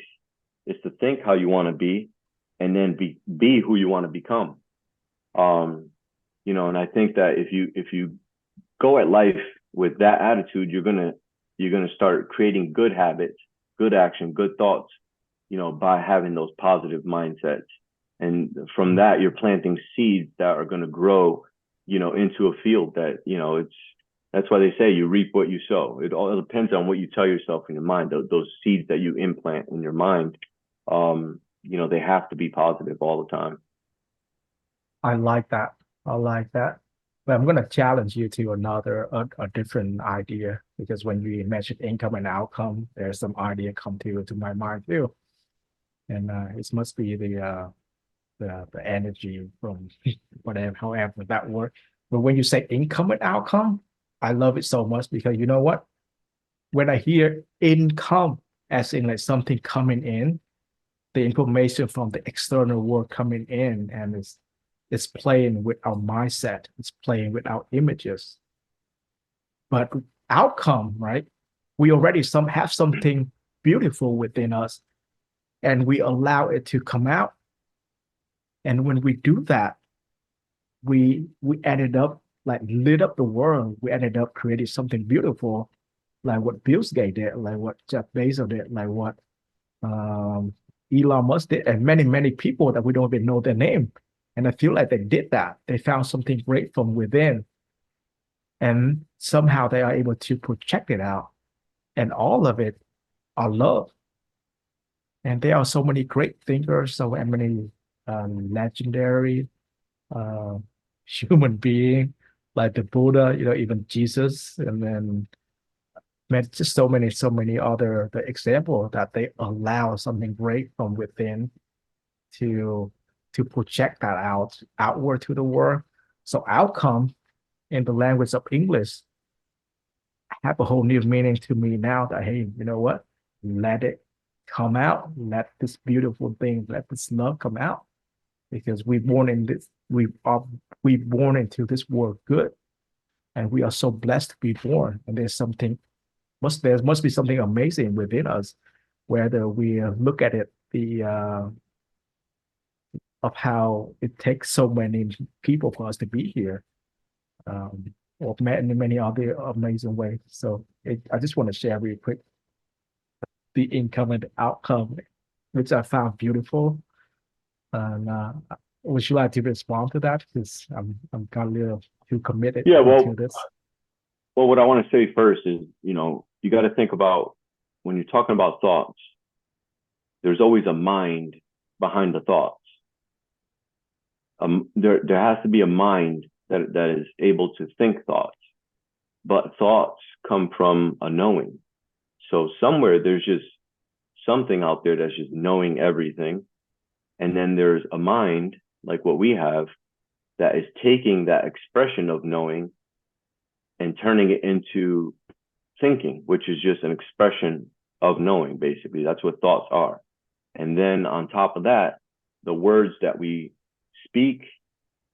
is to think how you want to be, and then be who you want to become. And I think that if you go at life with that attitude, you're gonna start creating good habits, good action, good thoughts, by having those positive mindsets. And from that, you're planting seeds that are going to grow, into a field that, that's why they say you reap what you sow. It all depends on what you tell yourself in your mind. Those seeds that you implant in your mind, they have to be positive all the time. I like that. I like that. But I'm going to challenge you to a different idea, because when you mention income and outcome, there's some idea come to my mind too. And it must be the energy from whatever, however that works. But when you say income and outcome, I love it so much, because you know what? When I hear income, as in like something coming in, the information from the external world coming in, and it's playing with our mindset, it's playing with our images. But outcome, right? We already have something beautiful within us, and we allow it to come out. And when we do that, we ended up like lit up the world. We ended up creating something beautiful, like what Bill Gates did, like what Jeff Bezos did, like what um, Elon Musk did, and many people that we don't even know their name. And I feel like they did that. They found something great from within, and somehow they are able to project it out. And all of it are love. And there are so many great thinkers, so many legendary uh, human being, like the Buddha, even Jesus, and then just so many other the example that they allow something great from within to project that outward to the world. So outcome in the language of English have a whole new meaning to me now, that hey, you know what? Let it come out. Let this beautiful thing, let this love come out. Because we born into this world good, and we are so blessed to be born. And there must be something amazing within us, whether we look at it of how it takes so many people for us to be here, or many other amazing ways. So I just want to share real quick the income and the outcome, which I found beautiful. And would you like to respond to that? Because I'm kind of a little too committed Yeah, to this. Well, what I want to say first is, you got to think about, when you're talking about thoughts, there's always a mind behind the thoughts. There has to be a mind that is able to think thoughts, but thoughts come from a knowing. So somewhere there's just something out there that's just knowing everything. And then there's a mind like what we have that is taking that expression of knowing and turning it into thinking, which is just an expression of knowing, basically. That's what thoughts are. And then on top of that, the words that we speak,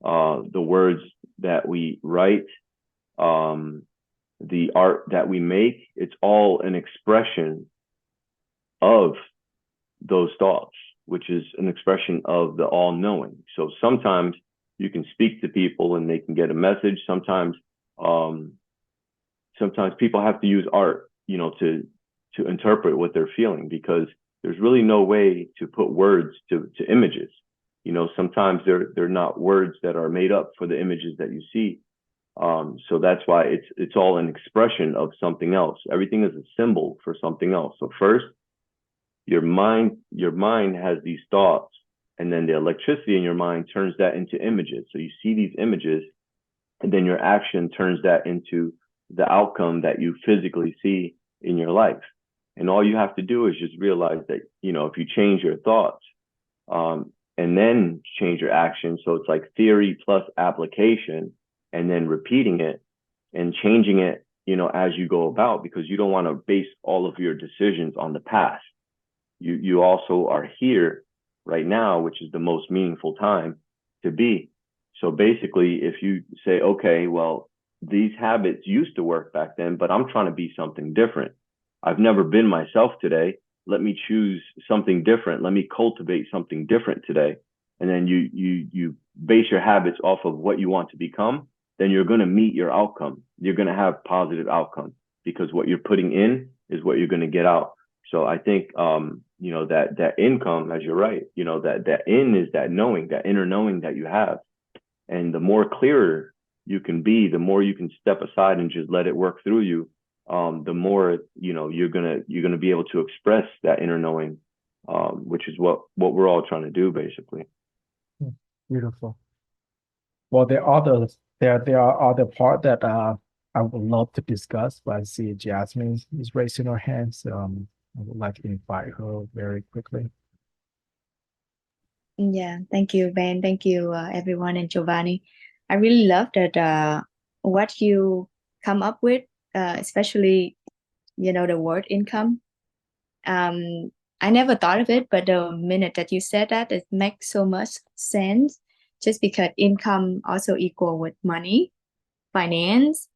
the words that we write, the art that we make, it's all an expression of those thoughts, which is an expression of the all-knowing. So sometimes you can speak to people and they can get a message. Sometimes people have to use art, to interpret what they're feeling, because there's really no way to put words to images. Sometimes they're not words that are made up for the images that you see. So that's why it's all an expression of something else. Everything is a symbol for something else. So first, your mind has these thoughts, and then the electricity in your mind turns that into images. So you see these images, and then your action turns that into the outcome that you physically see in your life. And all you have to do is just realize that, if you change your thoughts, and then change your action. So it's like theory plus application, and then repeating it and changing it, as you go about, because you don't want to base all of your decisions on the past. You also are here right now, which is the most meaningful time to be. So basically, if you say, okay, well, these habits used to work back then, but I'm trying to be something different. I've never been myself today. Let me choose something different. Let me cultivate something different today. And then you base your habits off of what you want to become, then you're going to meet your outcome. You're going to have positive outcome, because what you're putting in is what you're going to get out. So I think, that income, as you're right, that in is that knowing, that inner knowing that you have. And the more clearer you can be, the more you can step aside and just let it work through you. The more, you're gonna be able to express that inner knowing, which is what we're all trying to do, basically. Beautiful. Well, there are other part that I would love to discuss, but I see Jasmine is raising her hand, so I would like to invite her very quickly. Yeah, thank you, Ben. Thank you, everyone, and Giovanni. I really love that what you come up with, especially, the word income. I never thought of it, but the minute that you said that, it makes so much sense. Just because income also equal with money, finance,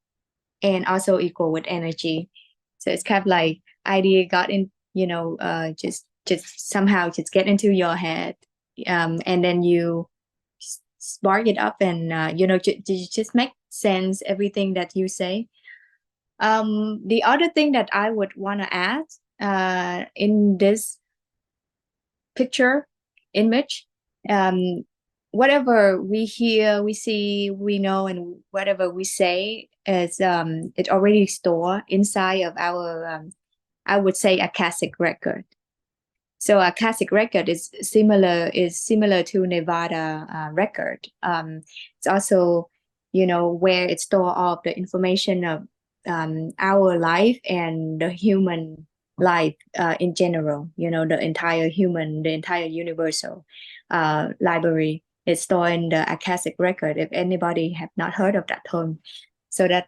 and also equal with energy. So it's kind of like idea got in, just somehow just get into your head, and then you spark it up, and just make sense everything that you say. The other thing that I would want to add in this picture image, whatever we hear, we see, we know, and whatever we say is it's already stored inside of our I would say akashic record. So akashic record is similar to Nevada record. It's also where it store all of the information of our life and the human life in general. The entire universal library is stored in the akashic record. If anybody have not heard of that term, so that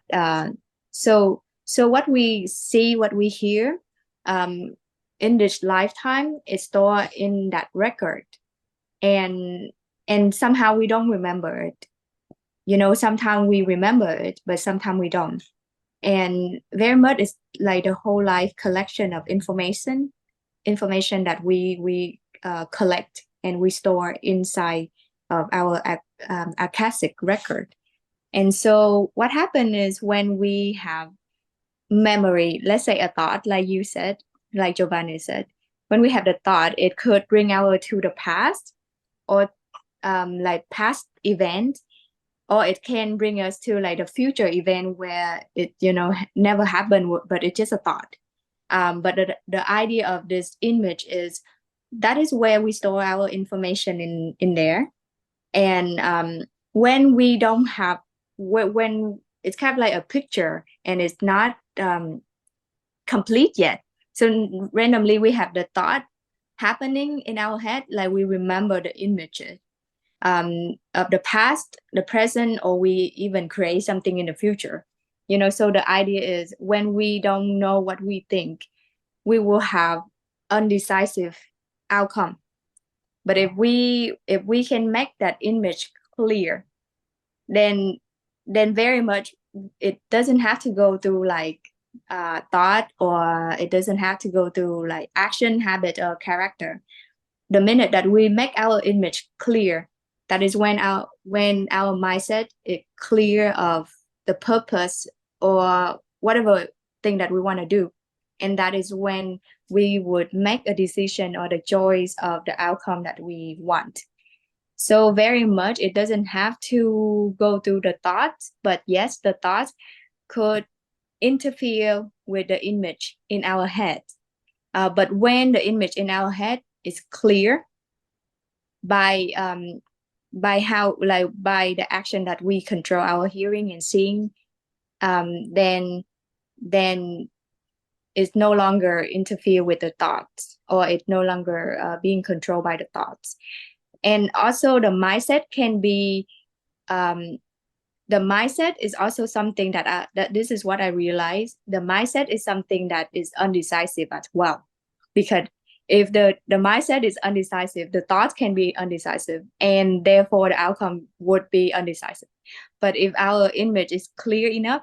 so what we see, what we hear in this lifetime is stored in that record, and somehow we don't remember it. Sometimes we remember it, but sometimes we don't. And very much is like the whole life collection of information that we collect and we store inside of our akashic record. And so what happened is when we have memory, let's say a thought, like you said, like Giovanni said, when we have the thought, it could bring our to the past, or like past event, or it can bring us to like the future event where it never happened, but it's just a thought. But the idea of this image is that is where we store our information in there. And when we don't have, when it's kind of like a picture and it's not complete yet, so randomly we have the thought happening in our head, like we remember the images of the past, the present, or we even create something in the future. So the idea is when we don't know what we think, we will have undecisive outcome. But if we can make that image clear, then very much it doesn't have to go through like thought, or it doesn't have to go through like action, habit, or character. The minute that we make our image clear, that is when our mindset is clear of the purpose or whatever thing that we want to do. And that is when we would make a decision or the choice of the outcome that we want. So very much, it doesn't have to go through the thoughts, but yes, the thoughts could interfere with the image in our head. But when the image in our head is clear by how, like, by the action that we control our hearing and seeing, then it's no longer interfere with the thoughts, or it's no longer being controlled by the thoughts. And also the mindset can be the mindset is also something that this is what I realized. The mindset is something that is undecisive as well, because if the mindset is undecisive, the thoughts can be undecisive, and therefore the outcome would be undecisive. But if our image is clear enough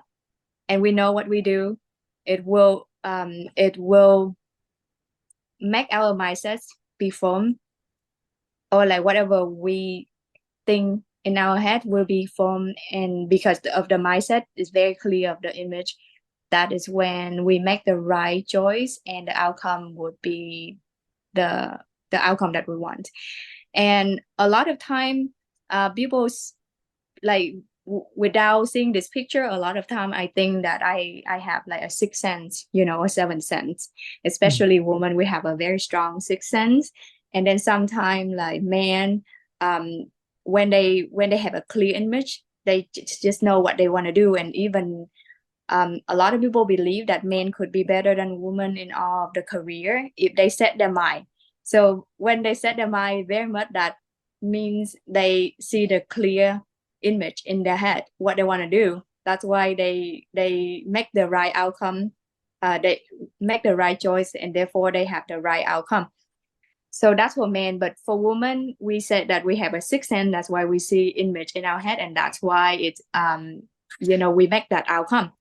and we know what we do, it will make our mindsets be formed, or like whatever we think in our head will be formed. And because of the mindset is very clear of the image, that is when we make the right choice, and the outcome would be the outcome that we want. And a lot of time, people like without seeing this picture, a lot of time I think that I have like a sixth sense, a seventh sense. Especially women, we have a very strong sixth sense. And then sometimes like men, when they have a clear image, they just know what they want to do. And even a lot of people believe that men could be better than women in all of the career if they set their mind. So when they set their mind, very much that means they see the clear image in their head, what they want to do. That's why they make the right outcome. They make the right choice, and therefore they have the right outcome. So that's for men. But for women, we said that we have a sixth sense. That's why we see image in our head, and that's why it's we make that outcome.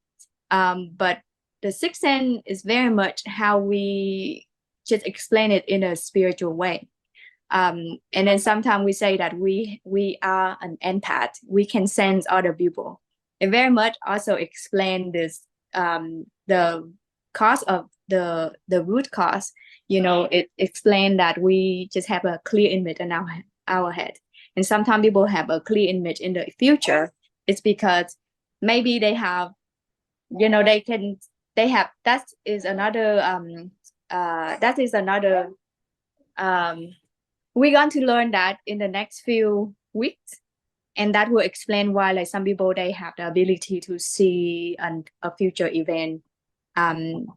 But the sixth sense is very much how we just explain it in a spiritual way. And then sometimes we say that we are an empath. We can sense other people. It very much also explain this, the cause of the root cause. It explains that we just have a clear image in our head. And sometimes people have a clear image in the future. It's because maybe they have, that is another we're going to learn that in the next few weeks, and that will explain why like some people, they have the ability to see a future event. And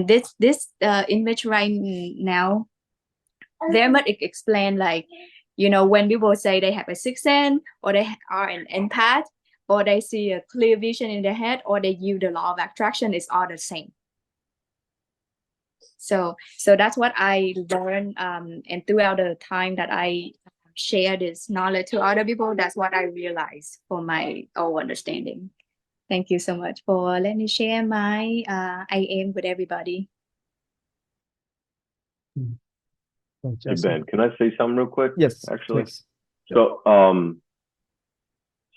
this image right now very much explain, like, when people say they have a sixth sense, or they are an empath, or they see a clear vision in their head, or they use the law of attraction, it's all the same. So that's what I learned, and throughout the time that I share this knowledge to other people, that's what I realized for my own understanding. Thank you so much for letting me share my I am with everybody. Hey, Ben, can I say something real quick? Yes, actually. please. So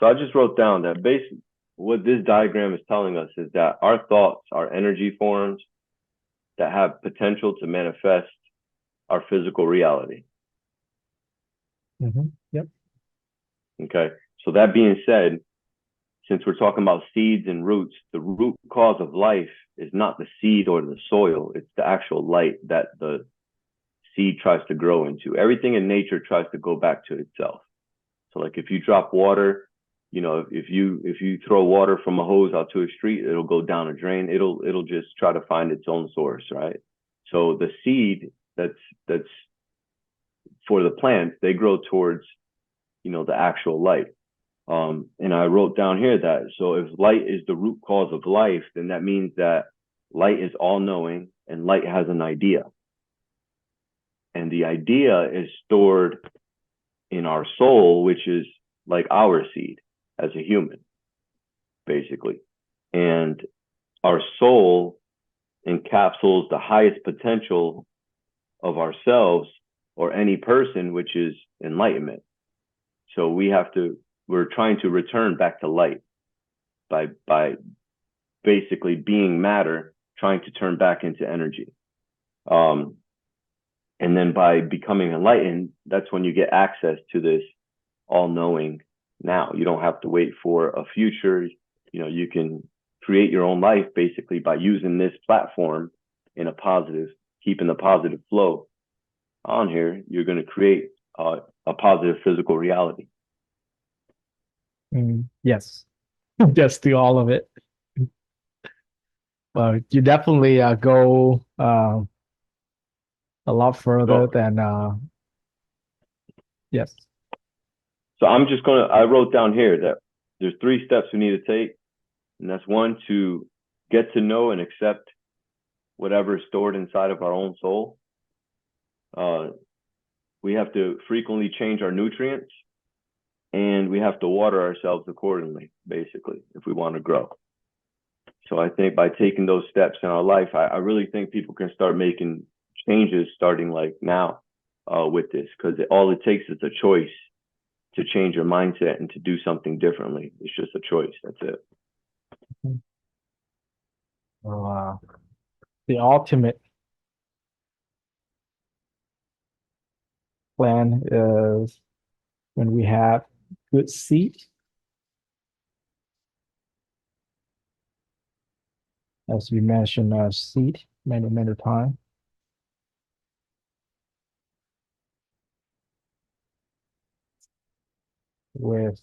I just wrote down that basically what this diagram is telling us is that our thoughts are energy forms that have potential to manifest our physical reality. Yep. Okay. So that being said, since we're talking about seeds and roots, the root cause of life is not the seed or the soil. It's the actual light that the seed tries to grow into. Everything in nature tries to go back to itself. So like if you drop water, if you throw water from a hose out to a street, it'll go down a drain. It'll just try to find its own source, right? So the seed that's for the plants, they grow towards, the actual light. And I wrote down here that, so if light is the root cause of life, then that means that light is all knowing and light has an idea. And the idea is stored in our soul, which is like our seed as a human, basically. And our soul encapsulates the highest potential of ourselves or any person, which is enlightenment. So we're trying to return back to light by basically being matter, trying to turn back into energy. And then by becoming enlightened, that's when you get access to this all-knowing now. You don't have to wait for a future. You can create your own life basically by using this platform in a positive, keeping the positive flow on here. You're going to create a positive physical reality. Yes, just do all of it. Well, you definitely go a lot further than yes. So I wrote down here that there's 3 steps we need to take. And that's 1, to get to know and accept whatever is stored inside of our own soul. We have to frequently change our nutrients, and we have to water ourselves accordingly, basically, if we want to grow. So I think by taking those steps in our life, I really think people can start making changes starting like now with this, because all it takes is a choice to change your mindset and to do something differently. It's just a choice. That's it. So, the ultimate plan is when we have good seed, as we mentioned, seed many times. With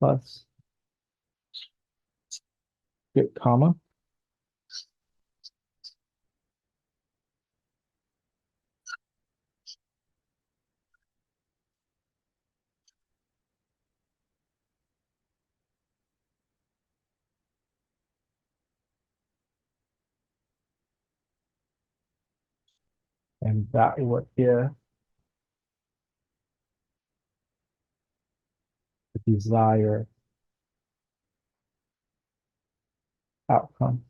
plus good comma. And that would give the desired outcome.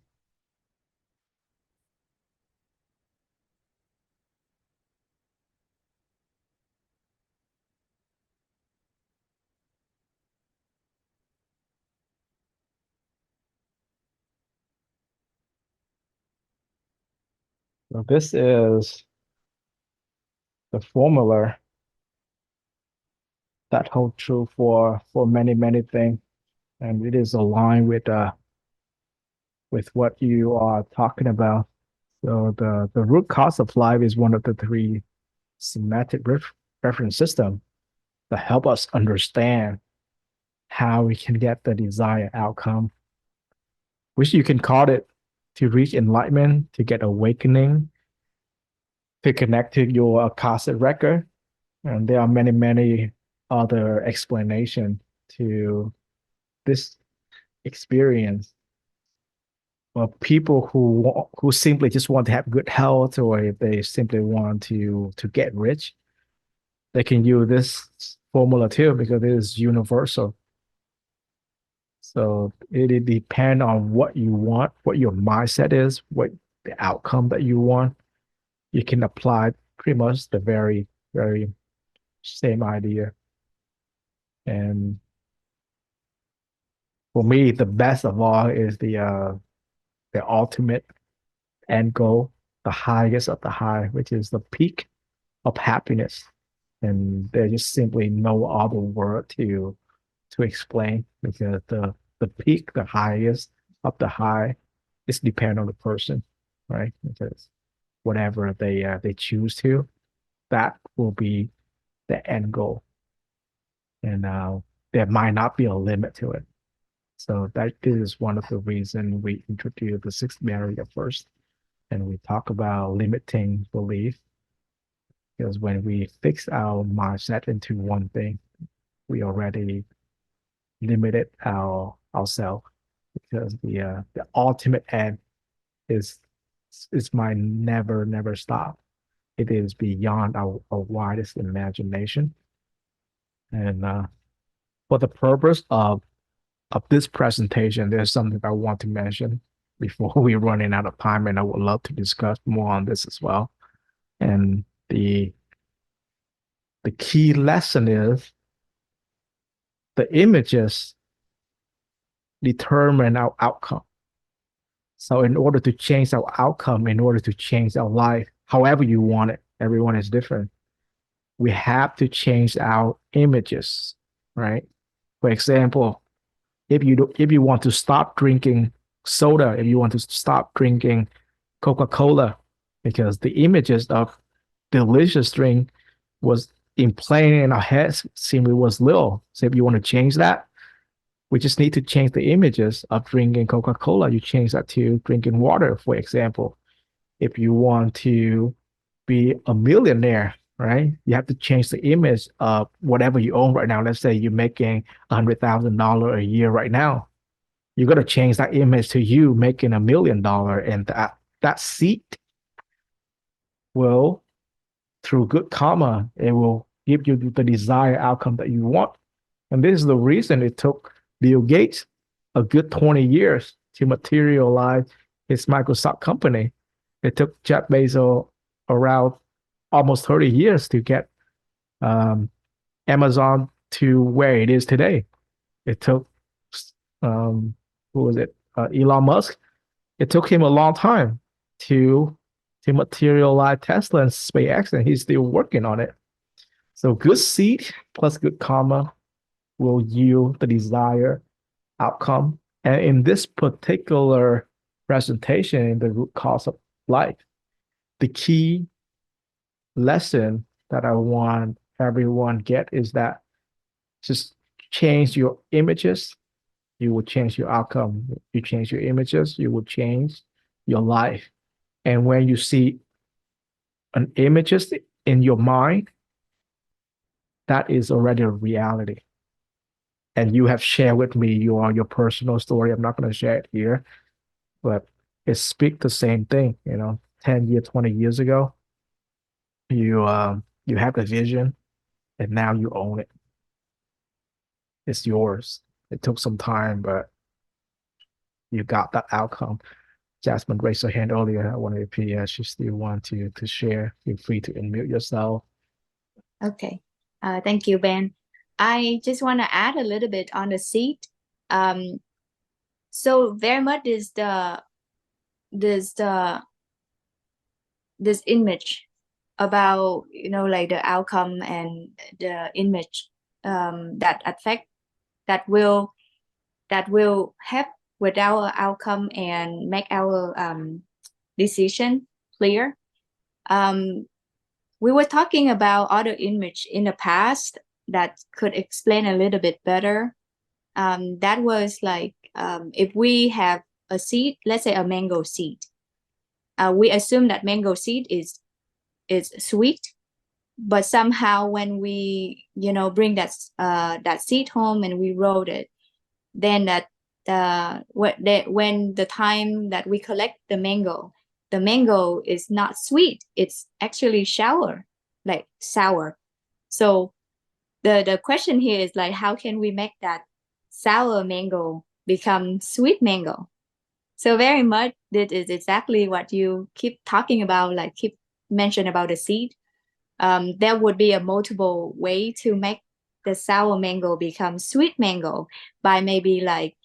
So this is the formula that holds true for many things, and it is aligned with what you are talking about. So the root cause of life is one of the 3 semantic reference system that help us understand how we can get the desired outcome, which you can call it to reach enlightenment, to get awakening, to connect to your Akashic record. And there are many other explanations to this experience. Well, people who simply just want to have good health, or if they simply want to get rich, they can use this formula too, because it is universal. So it depends on what you want, what your mindset is, what the outcome that you want. You can apply pretty much the very same idea. And for me, the best of all is the ultimate end goal, the highest of the high, which is the peak of happiness. And there's just simply no other word to explain, because the peak, the highest of the high, is depend on the person, right? Because whatever they choose to, that will be the end goal. And there might not be a limit to it. So that is one of the reasons we introduced the 6th barrier first. And we talk about limiting belief, because when we fix our mindset into one thing, we already limited ourselves, because the ultimate end is might never stop. It is beyond our widest imagination. And for the purpose of this presentation, there's something I want to mention before we're running out of time, and I would love to discuss more on this as well. And the key lesson is the images determine our outcome. So in order to change our outcome, in order to change our life, however you want it, everyone is different. We have to change our images, right? For example, if you want to stop drinking soda, if you want to stop drinking Coca-Cola, because the images of delicious drink was implanted in our heads simply was little. So if you want to change that, we just need to change the images of drinking Coca-Cola. You change that to drinking water, for example. If you want to be a millionaire, right? You have to change the image of whatever you own right now. Let's say you're making $100,000 a year right now. You got to change that image to you making $1 million, and that seed will, through good karma, it will give you the desired outcome that you want. And this is the reason it took Bill Gates a good 20 years to materialize his Microsoft company. It took Jeff Bezos around almost 30 years to get Amazon to where it is today. It took, who was it? Elon Musk. It took him a long time to materialize Tesla and SpaceX, and he's still working on it. So good seed plus good karma will yield the desired outcome. And in this particular presentation, in the root cause of life, the key lesson that I want everyone get is that just change your images, you will change your outcome. You change your images, you will change your life. And when you see an images in your mind, that is already a reality. And you have shared with me your personal story. I'm not going to share it here, but it speaks the same thing. 10 years, 20 years ago, you have the vision, and now you own it. It's yours. It took some time, but you got that outcome. Jasmine raised her hand earlier. I wanted to, she still want to share. Feel free to unmute yourself. Okay. Thank you, Ben. I just want to add a little bit on the seed. So very much is this image about like the outcome and the image that affect that will help with our outcome and make our decision clear. We were talking about other image in the past that could explain a little bit better. That was like if we have a seed, let's say a mango seed, we assume that mango seed is sweet, but somehow when we bring that seed home and we roll it, then when the time that we collect the mango is not sweet, it's actually sour. So the question here is like, how can we make that sour mango become sweet mango? So very much this is exactly what you keep talking about, like keep mention about the seed. There would be a multiple way to make the sour mango become sweet mango by maybe like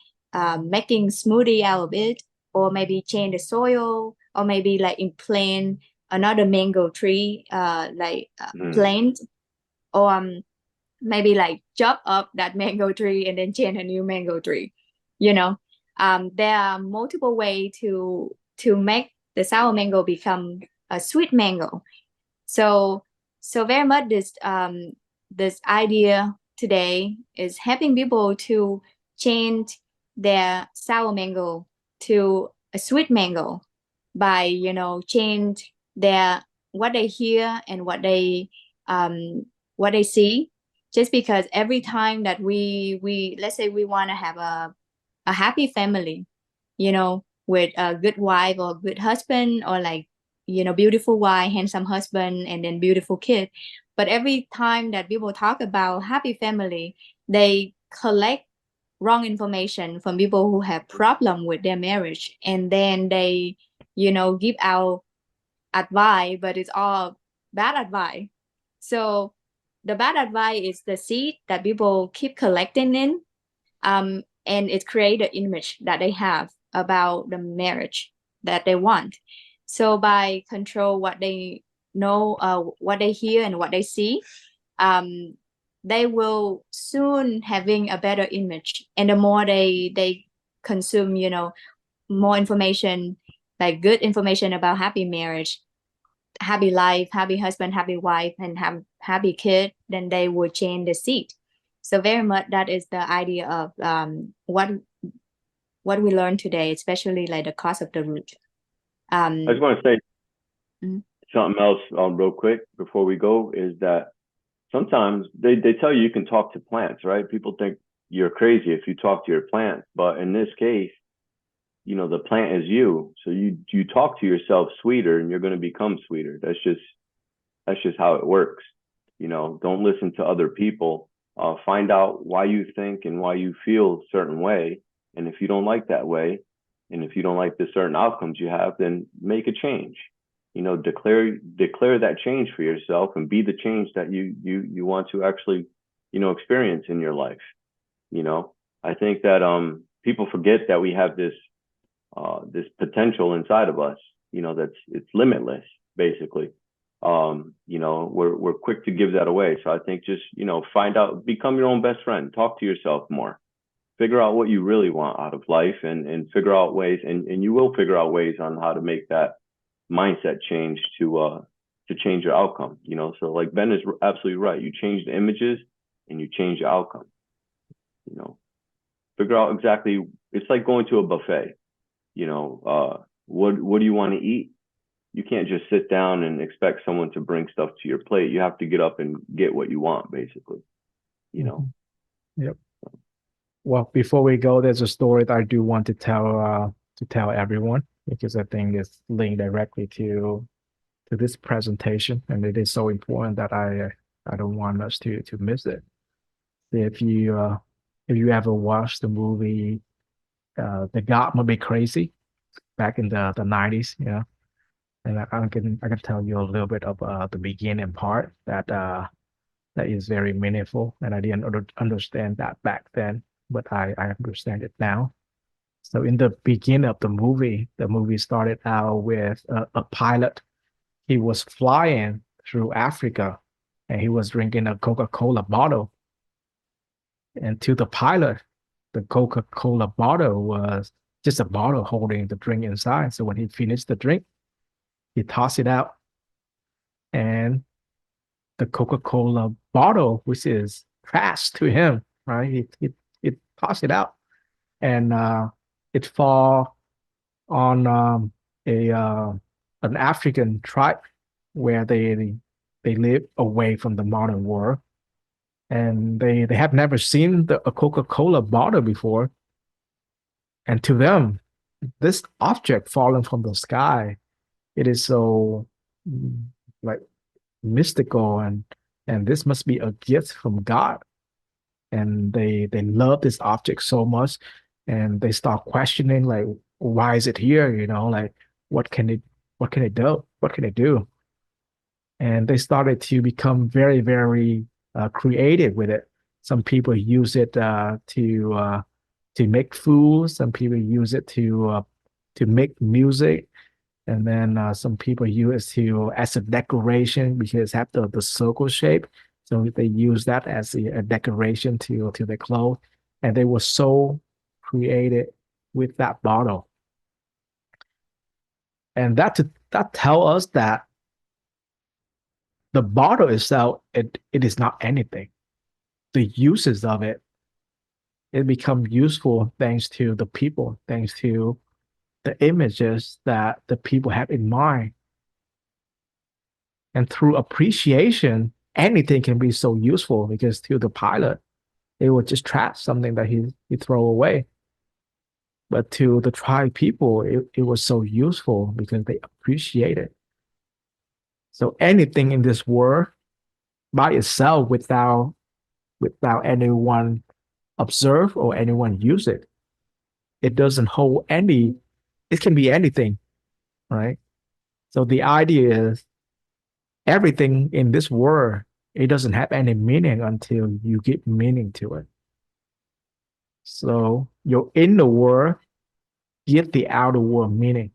making smoothie out of it, or maybe change the soil, or maybe like implant another mango tree, plant, or maybe like chop up that mango tree and then change a new mango tree. There are multiple ways to make the sour mango become a sweet mango. So very much this idea today is helping people to change their sour mango to a sweet mango by change their what they hear and what they see. Just because every time that we let's say we want to have a happy family, with a good wife or good husband, or like beautiful wife, handsome husband, and then beautiful kid. But every time that people talk about happy family, they collect wrong information from people who have problem with their marriage, and then they give out advice, but it's all bad advice. So the bad advice is the seed that people keep collecting in, and it creates the image that they have about the marriage that they want. So by control what they know, what they hear and what they see, they will soon having a better image. And the more they consume, more information, like good information about happy marriage, happy life, happy husband, happy wife, and have happy kid, then they will change the seed. So very much that is the idea of what we learned today, especially like the cause of the root. I just want to say Mhm. something else real quick before we go is that sometimes they tell you can talk to plants, right? People think you're crazy if you talk to your plant, but in this case, the plant is you. So you talk to yourself sweeter and you're going to become sweeter. That's just how it works. Don't listen to other people. Find out why you think and why you feel a certain way. And if you don't like that way, and if you don't like the certain outcomes you have, then make a change. Declare that change for yourself and be the change that you want to actually, experience in your life. I think that people forget that we have this potential inside of us, it's limitless, basically. We're quick to give that away. So I think just, find out, become your own best friend, talk to yourself more, figure out what you really want out of life and figure out ways, and you will figure out ways on how to make that mindset change to change your outcome. So like Ben is absolutely right. You change the images and you change your outcome. Figure out exactly, it's like going to a buffet. What do you want to eat? You can't just sit down and expect someone to bring stuff to your plate. You have to get up and get what you want, basically. Yep. Well, before we go, there's a story that I do want to tell everyone, because I think it's linked directly to this presentation, and it is so important that I don't want us to miss it. If you ever watched the movie The God Must Be Crazy back in the 90s, and I can tell you a little bit of the beginning part that is very meaningful, and I didn't understand that back then, but I understand it now. So in the beginning of the movie started out with a pilot. He was flying through Africa, and he was drinking a Coca-Cola bottle. And to the pilot, the Coca-Cola bottle was just a bottle holding the drink inside. So when he finished the drink, he tossed it out, and the Coca-Cola bottle, which is trash to him, right? He tossed it out, and it fall on a an African tribe where they live away from the modern world, and they have never seen a Coca-Cola bottle before. And to them, this object falling from the sky, it is so like mystical, and this must be a gift from God. And they love this object so much, and they start questioning, like, why is it here? Like, what can it do? What can it do? And they started to become very, very creative with it. Some people use it to make food. Some people use it to make music, and then some people use it as a decoration because it have the circle shape. So they use that as a decoration to their clothes, and they were so creative with that bottle. And that tell us that the bottle itself, it is not anything. The uses of it become useful thanks to the people, thanks to the images that the people have in mind. And through appreciation, anything can be so useful, because to the pilot, it was just trash, something that he throw away. But to the tribe people, it was so useful because they appreciate it. So anything in this world by itself, without anyone observe or anyone use it, it doesn't hold any, it can be anything, right? So the idea is everything in this world, it doesn't have any meaning until you give meaning to it. So your inner world get the outer world meaning,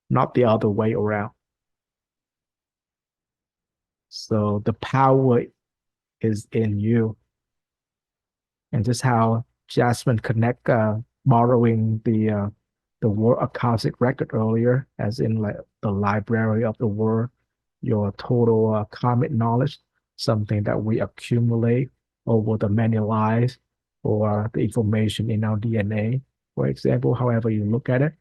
not the other way around. So the power is in you. And just how Jasmine connect borrowing the word Akashic record earlier, as in like the library of the world, your total karmic knowledge, something that we accumulate over the many lives, or the information in our DNA, for example, however you look at it.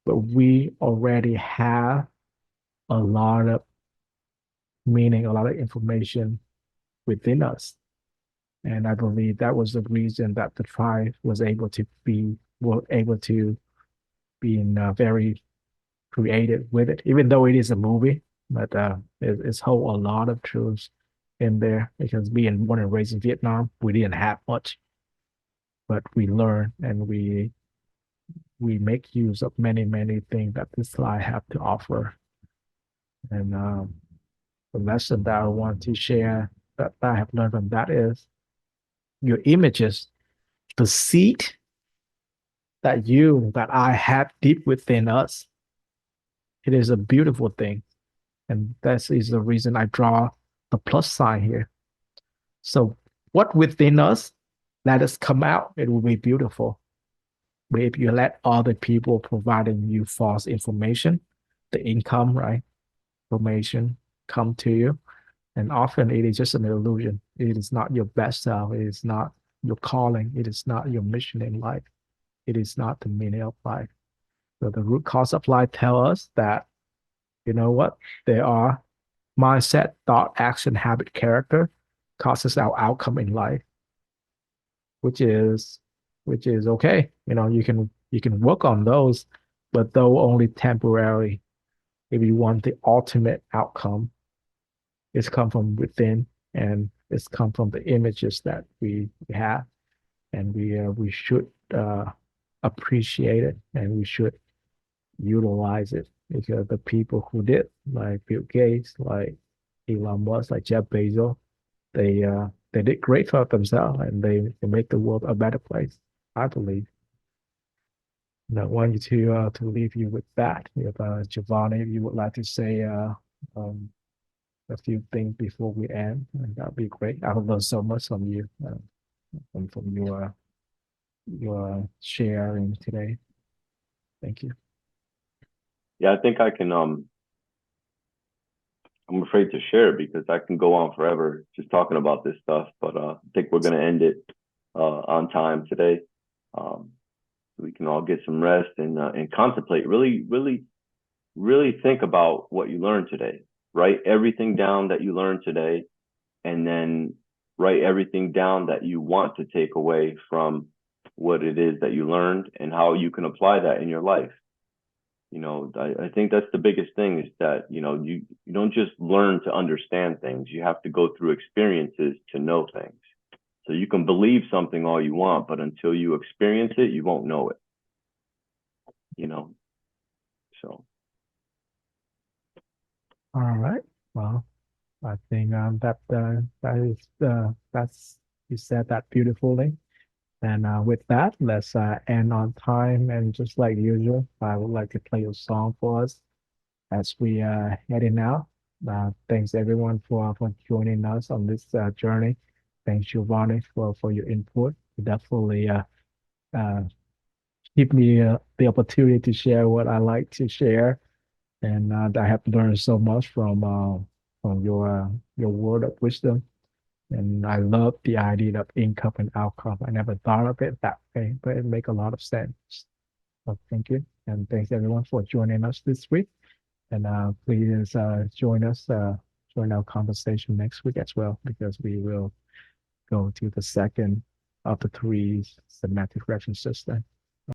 But we already have a lot of meaning, a lot of information within us. And I believe that was the reason that the tribe were able to be in very creative with it, even though it is a movie, but it's hold a lot of truths in there because being born and raised in Vietnam, we didn't have much, but we learn and we make use of many things that this life have to offer. And the lesson that I want to share that I have learned from that is your images, the seed that I have deep within us. It is a beautiful thing. And that is the reason I draw the plus sign here. So what within us, let us come out, it will be beautiful. But if you let other people providing you false information, the income, right? Information come to you. And often it is just an illusion. It is not your best self. It is not your calling. It is not your mission in life. It is not the meaning of life. So the root cause of life tell us that, you know what? There are mindset, thought, action, habit, character causes our outcome in life, which is okay. You can work on those, but though only temporary. If you want the ultimate outcome, it's come from within, and it's come from the images that we have, and we should appreciate it, and we should utilize it because the people who did, like Bill Gates, like Elon Musk, like Jeff Bezos, they did great for themselves, and they make the world a better place, I believe. And I want you to leave you with that. If Giovanni, if you would like to say um, a few things before we end, and that'd be great. I've learned so much from you, from your sharing today. Thank you. Yeah, I think I can. I'm afraid to share it because I can go on forever just talking about this stuff. But I think we're gonna end it on time today. So we can all get some rest and contemplate. Really think about what you learned today. Write everything down that you learned today, and then write everything down that you want to take away from what it is that you learned and how you can apply that in your life. I think that's the biggest thing is that, you don't just learn to understand things. You have to go through experiences to know things. So you can believe something all you want, but until you experience it, you won't know it. So. All right. Well, I think that's you said that beautifully. And with that, let's end on time. And just like usual, I would like to play a song for us as we heading out. Thanks everyone for joining us on this journey. Thanks Giovanni for your input. Definitely uh, give me the opportunity to share what I like to share, and I have learned so much from your word of wisdom. And I love the idea of income and outcome. I never thought of it that way, but it makes a lot of sense. So thank you. And thanks everyone for joining us this week. And please join our conversation next week as well, because we will go to the second of the three semantic reference system.